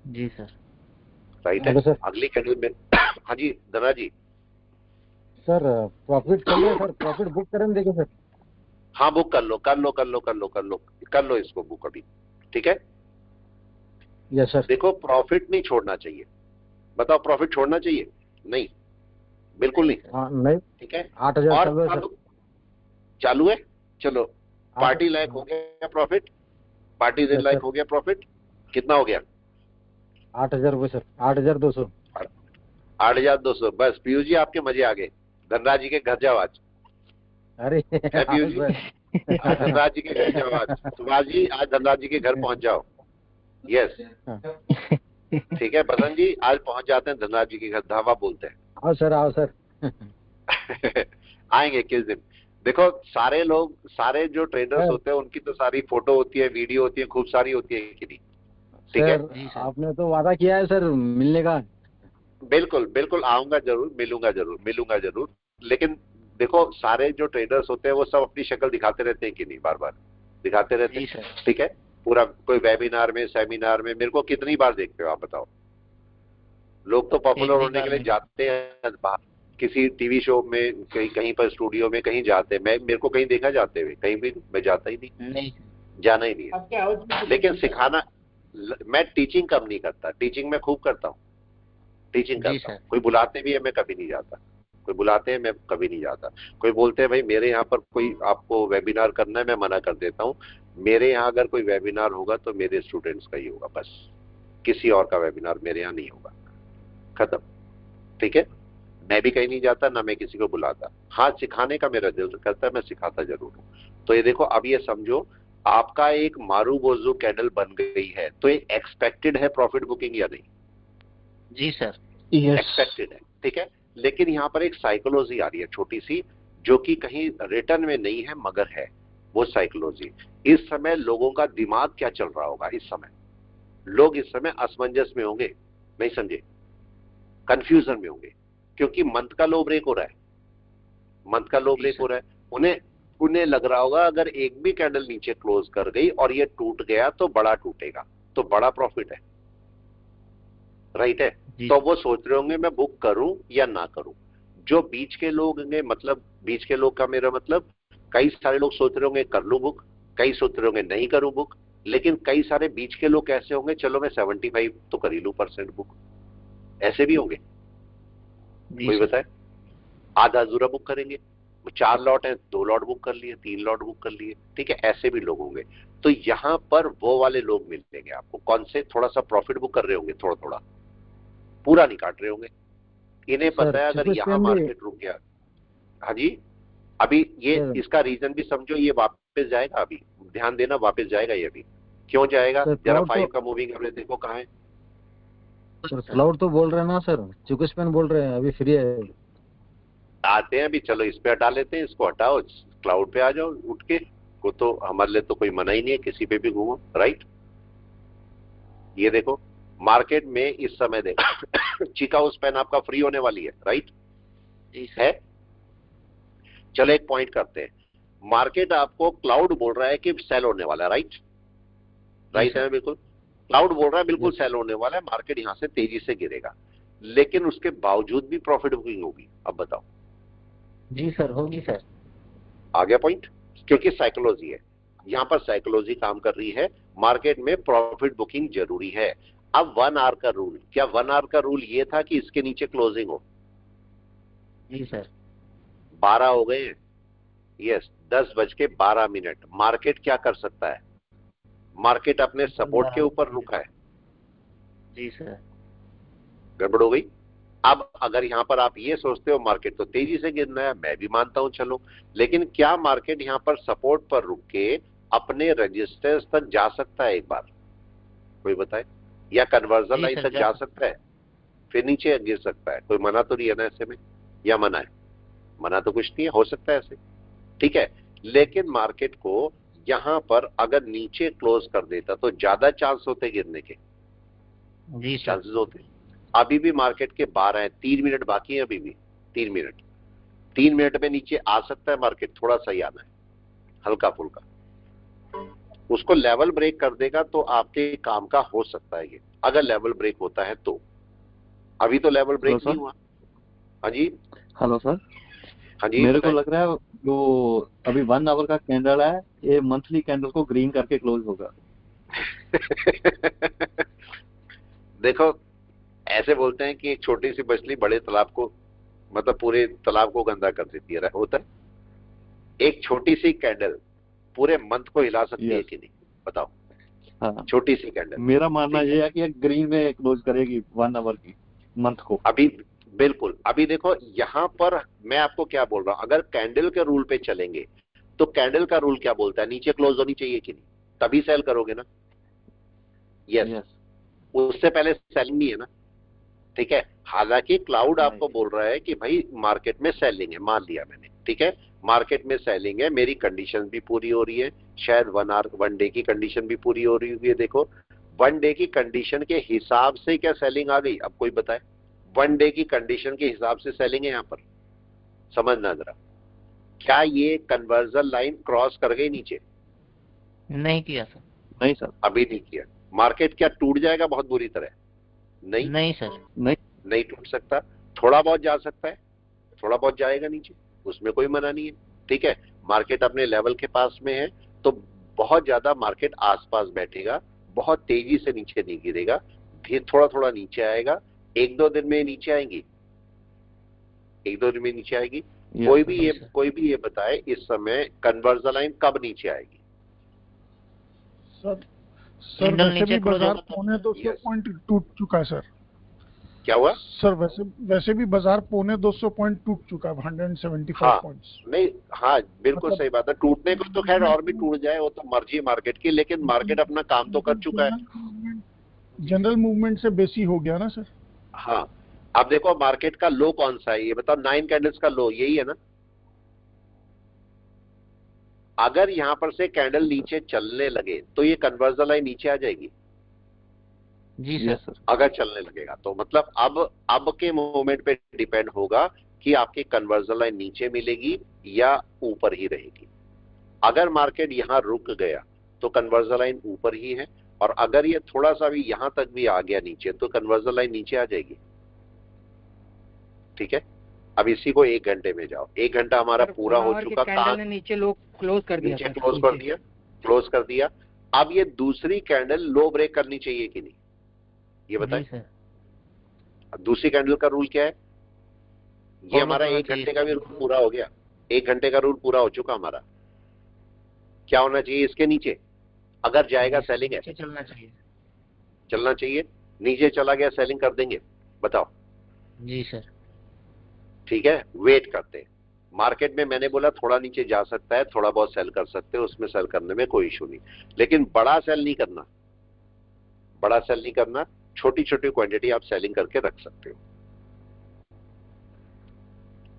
जी सर। राइट है, अगली कैंडल में हाँ जी धना जी। सर प्रॉफिट चल रहा है सर, प्रॉफिट बुक करें देखे सर? हाँ बुक कर लो, कर लो, कर लो, कर लो, कर लो, कर लो इसको बुक अभी। ठीक है, यस सर। देखो प्रॉफिट नहीं छोड़ना चाहिए। बताओ प्रॉफिट छोड़ना चाहिए? नहीं, बिल्कुल नहीं। हाँ नहीं, ठीक है। 8,000 और चल रहा है सर। चालू है, चलो पार्टी लायक हो गया प्रॉफिट, पार्टी दिन Yes, लायक sir. हो गया प्रॉफिट। कितना हो गया? 8,000 रुपये सर, 8,200। 8,200। बस पीयूष जी आपके मजे आ गए। धनराज जी के घर जाओ आज। अरे है पीयूष जी? आज धनराज जी के घर जाओ आज। सुभाष जी आज धनराज जी के घर पहुंच जाओ। यस, ठीक है। बसंत जी आज पहुंच जाते हैं धनराज जी के घर, धावा बोलते हैं। आओ सर, आओ सर। आएंगे किस दिन। देखो सारे लोग, सारे जो ट्रेडर्स होते हैं उनकी तो सारी फोटो होती है, वीडियो होती है, खूब सारी होती है कि नहीं? ठीक है। सर आपने तो वादा किया है सर मिलने का। बिल्कुल बिल्कुल, आऊंगा जरूर, मिलूंगा जरूर, मिलूंगा जरूर। लेकिन देखो सारे जो ट्रेडर्स होते हैं वो सब अपनी शक्ल दिखाते रहते हैं कि नहीं? बार बार दिखाते रहते हैं। ठीक है। पूरा कोई वेबिनार में, सेमिनार में, मेरे को कितनी बार देखते हो आप बताओ? लोग तो पॉपुलर होने के लिए जाते हैं बाहर, किसी टीवी शो में, कहीं पर स्टूडियो में, कहीं जाते हैं। मेरे को कहीं देखा जाते हुए? कहीं भी मैं जाता ही नहीं, जाना ही नहीं है। लेकिन सिखाना, मैं टीचिंग कम नहीं करता, टीचिंग मैं खूब करता हूँ, टीचिंग करता हूँ। कोई बुलाते भी है मैं कभी नहीं जाता, कोई बुलाते हैं मैं कभी नहीं जाता। कोई बोलते हैं भाई मेरे यहाँ पर कोई आपको वेबिनार करना है, मैं मना कर देता हूँ। मेरे यहाँ अगर कोई वेबिनार होगा तो मेरे स्टूडेंट्स का ही होगा, बस किसी और का वेबिनार मेरे यहाँ नहीं होगा, खत्म। ठीक है। मैं भी कहीं नहीं जाता, ना मैं किसी को बुलाता। हाँ, सिखाने का मेरा दिल करता है, मैं सिखाता जरूर हूँ। तो ये देखो, अब ये समझो आपका एक मारूबोजू कैंडल बन गई है, तो ये एक्सपेक्टेड है प्रॉफिट बुकिंग या नहीं? जी सर, एक्सपेक्टेड है। ठीक है। लेकिन यहाँ पर एक साइकोलॉजी आ रही है छोटी सी, जो कि कहीं रिटर्न में नहीं है मगर है। वो साइकोलॉजी, इस समय लोगों का दिमाग क्या चल रहा होगा? इस समय लोग इस समय असमंजस में होंगे, नहीं समझे, कंफ्यूजन में होंगे, क्योंकि मंथ का लो ब्रेक हो रहा है, मंथ का लो ब्रेक हो रहा है। उन्हें लग रहा होगा अगर एक भी कैंडल नीचे क्लोज कर गई और ये टूट गया तो बड़ा टूटेगा, तो बड़ा प्रॉफिट है, राइट है। तो वो सोच रहे होंगे मैं बुक करूं या ना करूं। जो बीच के लोग होंगे, मतलब बीच के लोग का मेरा मतलब, कई सारे लोग सोच रहे होंगे कर लूं बुक, कई सोच रहे होंगे नहीं करूं बुक। लेकिन कई सारे बीच के लोग कैसे होंगे, चलो मैं 75 तो कर ही लूं % बुक, ऐसे भी होंगे। कोई बताए? आधा अधूरा बुक करेंगे, 4 लॉट है 2 लॉट बुक कर लिए, 3 लॉट बुक कर लिए। ठीक है, ऐसे भी लोग होंगे। तो यहां पर वो वाले लोग मिलेंगे आपको, कौन से थोड़ा सा प्रॉफिट बुक कर रहे होंगे, थोड़ा थोड़ा, पूरा नहीं काट रहे होंगे। इन्हें पता है अगर यहाँ मार्केट रुक गया। हाँ जी, अभी ये इसका रीजन भी समझो, ये वापस जाएगा, अभी ध्यान देना, वापस जाएगा ये। अभी क्यों जाएगा? जरा 5 का मूविंग एवरेज देखो कहाँ है। सर क्लाउड तो बोल रहे हैं ना सर, चुकस्पैन बोल रहे हैं अभी फ्री है। आते हैं अभी, चलो इस पे हटा लेते हैं, इसको हटाओ, क्लाउड पे आ जाओ उठ के। को तो हमारे लिए तो कोई मना ही नहीं है, किसी पे भी घूमो, राइट। ये देखो मार्केट में इस समय देखो चिकागो स्पैन आपका फ्री होने वाली है, राइट है। चलो एक पॉइंट करते हैं, मार्केट आपको क्लाउड बोल रहा है कि सेल होने वाला है, राइट है, बिल्कुल क्लाउड बोल रहा है बिल्कुल सेल होने वाला है, मार्केट यहां से तेजी से गिरेगा, लेकिन उसके बावजूद भी प्रॉफिट बुकिंग होगी। अब बताओ। जी सर, होगी सर। आ गया पॉइंट, क्योंकि साइकोलॉजी है यहां पर, साइकोलॉजी काम कर रही है। मार्केट में प्रॉफिट बुकिंग जरूरी है। अब 1 आवर का रूल, क्या 1 आवर का रूल ये था कि इसके नीचे क्लोजिंग हो? जी सर। 12 हो गए, यस, 10:12। मार्केट क्या कर सकता है? मार्केट अपने सपोर्ट के ऊपर रुका है। जी सर। गड़बड़ हो गई। अब अगर यहां पर आप ये सोचते हो मार्केट तो तेजी से गिरना है, मैं भी मानता हूं, चलो, लेकिन क्या मार्केट यहां पर सपोर्ट पर रुक के अपने रजिस्टर्स तक जा सकता है एक बार? कोई बताए? या कन्वर्जन लाइन तक जा सकता है, फिर नीचे गिर सकता है? कोई मना तो नहीं है ना ऐसे में, या मना है? मना तो कुछ नहीं है, हो सकता है ऐसे, ठीक है। लेकिन मार्केट को यहां पर अगर नीचे क्लोज कर देता तो ज्यादा चांस होते गिरने के, जी चांसेस होते। अभी भी मार्केट के 12 है, 3 मिनट बाकी है, अभी भी 3 मिनट में नीचे आ सकता है मार्केट, थोड़ा सा ही आना है, हल्का फुल्का। उसको लेवल ब्रेक कर देगा तो आपके काम का हो सकता है ये, अगर लेवल ब्रेक होता है तो। अभी तो लेवल ब्रेक नहीं हुआ। हाँ जी, हेलो सर। हाँ जी, मेरे को लग रहा है जो अभी 1 आवर का कैंडल है, ये मंथली कैंडल को ग्रीन करके क्लोज होगा। देखो, ऐसे बोलते हैं कि एक छोटी सी मछली बड़े तालाब को, मतलब पूरे तालाब को गंदा कर देती है, होता है। एक छोटी सी कैंडल पूरे मंथ को हिला सकती है Yes. कि नहीं, बताओ। हाँ, छोटी सी कैंडल। मेरा मानना ये है कि ग्रीन में क्लोज करेगी 1 आवर की मंथ को। अभी बिल्कुल, अभी देखो यहाँ पर मैं आपको क्या बोल रहा हूं, अगर कैंडल के रूल पे चलेंगे तो कैंडल का रूल क्या बोलता है, नीचे क्लोज होनी चाहिए कि नहीं, तभी सेल करोगे ना। यस, उससे पहले सेलिंग नहीं है ना, ठीक है। हालांकि क्लाउड आपको बोल रहा है कि भाई मार्केट में सेलिंग है, मान लिया मैंने, ठीक है, मार्केट में सेलिंग है, मेरी कंडीशन भी पूरी हो रही है, शायद 1 डे की कंडीशन भी पूरी हो रही है। देखो 1 डे की कंडीशन के हिसाब से क्या सेलिंग आ गई, अब कोई बताए। 1 डे की कंडीशन के हिसाब से सेलिंग है यहाँ पर, समझना जरा। क्या ये कन्वर्जन लाइन क्रॉस कर गई नीचे? नहीं किया सर। नहीं सर, अभी नहीं किया। मार्केट क्या टूट जाएगा बहुत बुरी तरह? नहीं, नहीं सर। नहीं टूट सकता, थोड़ा बहुत जा सकता है, थोड़ा बहुत जाएगा नीचे, उसमें कोई मना नहीं है, ठीक है। मार्केट अपने लेवल के पास में है तो बहुत ज्यादा मार्केट आसपास बैठेगा, बहुत तेजी से नीचे नहीं गिरेगा, फिर थोड़ा थोड़ा नीचे आएगा, 1-2 दिन में नीचे आएंगी, 1-2 दिन में नीचे आएगी। कोई भी ये बताए इस समय कन्वर्जन लाइन कब नीचे आएगी? सर कैंडल वैसे नीचे भी close बाजार होगा तो- 250 पॉइंट टूट चुका है सर। क्या हुआ सर? वैसे भी बाजार 250 पॉइंट टूट चुका है, 175 हाँ, पॉइंट्स। नहीं, हाँ बिल्कुल मतलब- सही बात है। टूटने को तो खैर और भी टूट जाए, वो तो मर्जी है मार्केट की, लेकिन मार्केट अपना काम तो कर चुका है। जनरल मूवमेंट से बेसी हो गया ना सर। हाँ, अब देखो मार्केट का लो कौन सा है, ये बताओ। 9 कैंडल्स का लो यही है ना। अगर यहां पर से कैंडल नीचे चलने लगे तो ये कन्वर्जन लाइन नीचे आ जाएगी। जी सर। अगर चलने लगेगा तो मतलब अब के मोमेंट पे डिपेंड होगा कि आपकी कन्वर्जन लाइन नीचे मिलेगी या ऊपर ही रहेगी। अगर मार्केट यहां रुक गया तो कन्वर्जन लाइन ऊपर ही है, और अगर ये थोड़ा सा भी यहां तक भी आ गया नीचे तो कन्वर्जन लाइन नीचे आ जाएगी, ठीक है। अब इसी को 1 घंटे में जाओ, 1 घंटा हमारा पूरा हो चुका, कैंडल ने नीचे लो क्लोज कर दिया, नीचे क्लोज कर दिया। अब ये दूसरी कैंडल लो ब्रेक करनी चाहिए कि नहीं, ये बताएं। दूसरी कैंडल का रूल क्या है? ये हमारा 1 घंटे का भी रूल पूरा हो गया, 1 घंटे का रूल पूरा हो चुका हमारा। क्या होना चाहिए इसके नीचे? अगर जाएगा सेलिंग है, चलना चाहिए। नीचे चला गया सेलिंग कर देंगे, बताओ। जी सर। ठीक है, वेट करते हैं। मार्केट में मैंने बोला थोड़ा नीचे जा सकता है, थोड़ा बहुत सेल कर सकते हो, उसमें सेल करने में कोई इशू नहीं, लेकिन बड़ा सेल नहीं करना, बड़ा सेल नहीं करना। छोटी छोटी क्वांटिटी आप सेलिंग करके रख सकते हो।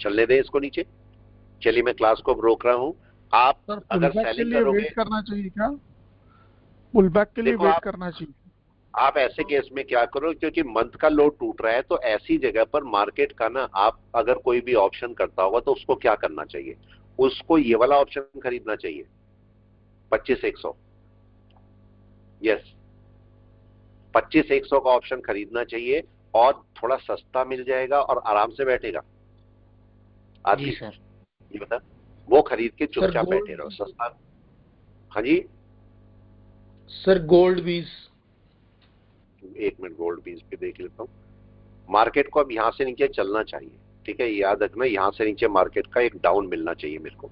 चलने दे इसको नीचे। चलिए मैं क्लास को रोक रहा हूं। आप अगर सेलिंग करोगे, वेट करना चाहिए क्या? पुल बैक के लिए वेट करना चाहिए? आप ऐसे केस में क्या करो, क्योंकि मंथ का लो टूट रहा है तो ऐसी जगह पर मार्केट का ना, आप अगर कोई भी ऑप्शन करता होगा तो उसको क्या करना चाहिए, उसको ये वाला ऑप्शन खरीदना चाहिए 25-100। यस, 25-100 का ऑप्शन खरीदना चाहिए और थोड़ा सस्ता मिल जाएगा और आराम से बैठेगा आदमी। जी सर। ये बता, वो खरीद के चुपचाप बैठे रहो, सस्ता। हाँ जी सर, गोल्ड बीज 1 मिनट, गोल्ड बीज पे देख लेता हूँ। मार्केट को अब यहां से नीचे चलना चाहिए, ठीक है, याद रखना, यहां से नीचे मार्केट का एक डाउन मिलना चाहिए मेरे को।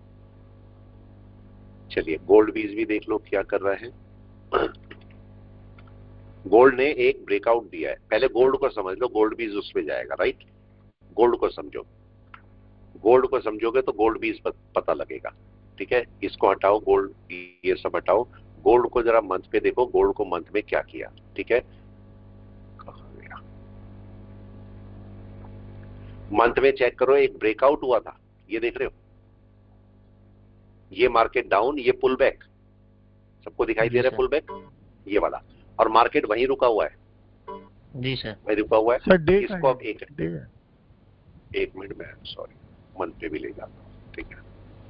चलिए गोल्ड बीज भी देख लो क्या कर रहा है। गोल्ड ने एक ब्रेकआउट दिया है, पहले गोल्ड को समझ लो, गोल्ड बीज उस पे जाएगा, राइट। गोल्ड को समझो, गोल्ड को समझोगे तो गोल्ड बीज पता लगेगा, ठीक है। इसको हटाओ, गोल्ड ये सब हटाओ, गोल्ड को जरा मंथ पे देखो, गोल्ड को मंथ में क्या किया, ठीक है। मंथ में चेक करो, एक ब्रेकआउट हुआ था, ये देख रहे हो, ये मार्केट डाउन, ये पुल बैक, सबको दिखाई दे रहा है पुल बैक, ये वाला, और मार्केट वहीं रुका हुआ है। जी सर। वहीं रुका हुआ है। सर इसको अब एक मिनट में, सॉरी, मंथ पे भी ले जाता हूं, ठीक है।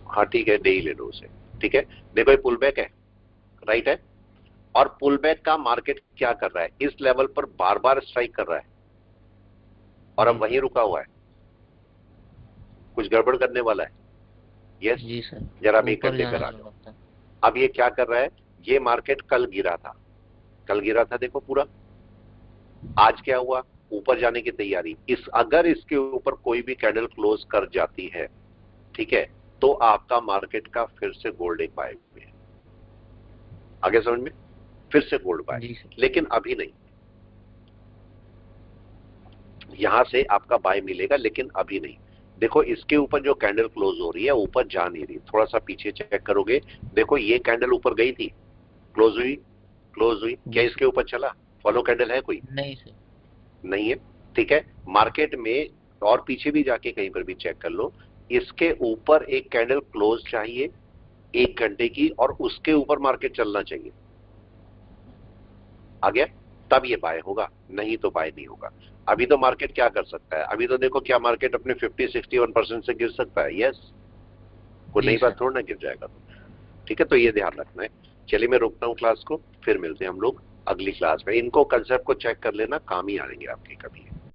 हाँ ठीक है, डे ही ले लो उसे, ठीक है। देखो ये पुल बैक है, राइट है, और पुल बैक का मार्केट क्या कर रहा है, इस लेवल पर बार बार स्ट्राइक कर रहा है और अब वहीं रुका हुआ है, कुछ गड़बड़ करने वाला है। यस जी सर। जरा अब 1 घंटे पर आ जाओ। अब ये क्या कर रहा है, ये मार्केट कल गिरा था, देखो पूरा आज क्या हुआ, ऊपर जाने की तैयारी, अगर इसके ऊपर कोई भी कैंडल क्लोज कर जाती है, ठीक है, तो आपका मार्केट का फिर से गोल्ड एक बाय में है। आगे समझ में, फिर से गोल्ड बाय, लेकिन अभी नहीं। यहां से आपका बाय मिलेगा लेकिन अभी नहीं। देखो इसके ऊपर जो कैंडल क्लोज हो रही है ऊपर जा नहीं रही, थोड़ा सा पीछे चेक करोगे, देखो ये कैंडल ऊपर गई थी, क्लोज हुई, क्या इसके ऊपर चला, फॉलो कैंडल है कोई? नहीं सर, नहीं है, ठीक है। मार्केट में और पीछे भी जाके कहीं पर भी चेक कर लो, इसके ऊपर एक कैंडल क्लोज चाहिए 1 घंटे की, और उसके ऊपर मार्केट चलना चाहिए। आ गया, तब ये बाय होगा, नहीं तो बाय नहीं होगा। अभी तो मार्केट क्या कर सकता है, अभी तो देखो क्या मार्केट अपने 50-61% से गिर सकता है, यस, कोई नई बात थोड़ा ना गिर जाएगा। ठीक है, तो ये ध्यान रखना है। चलिए मैं रोकता हूँ क्लास को, फिर मिलते हैं हम लोग अगली क्लास में। इनको कंसेप्ट को चेक कर लेना, काम ही आएंगे आपके कभी।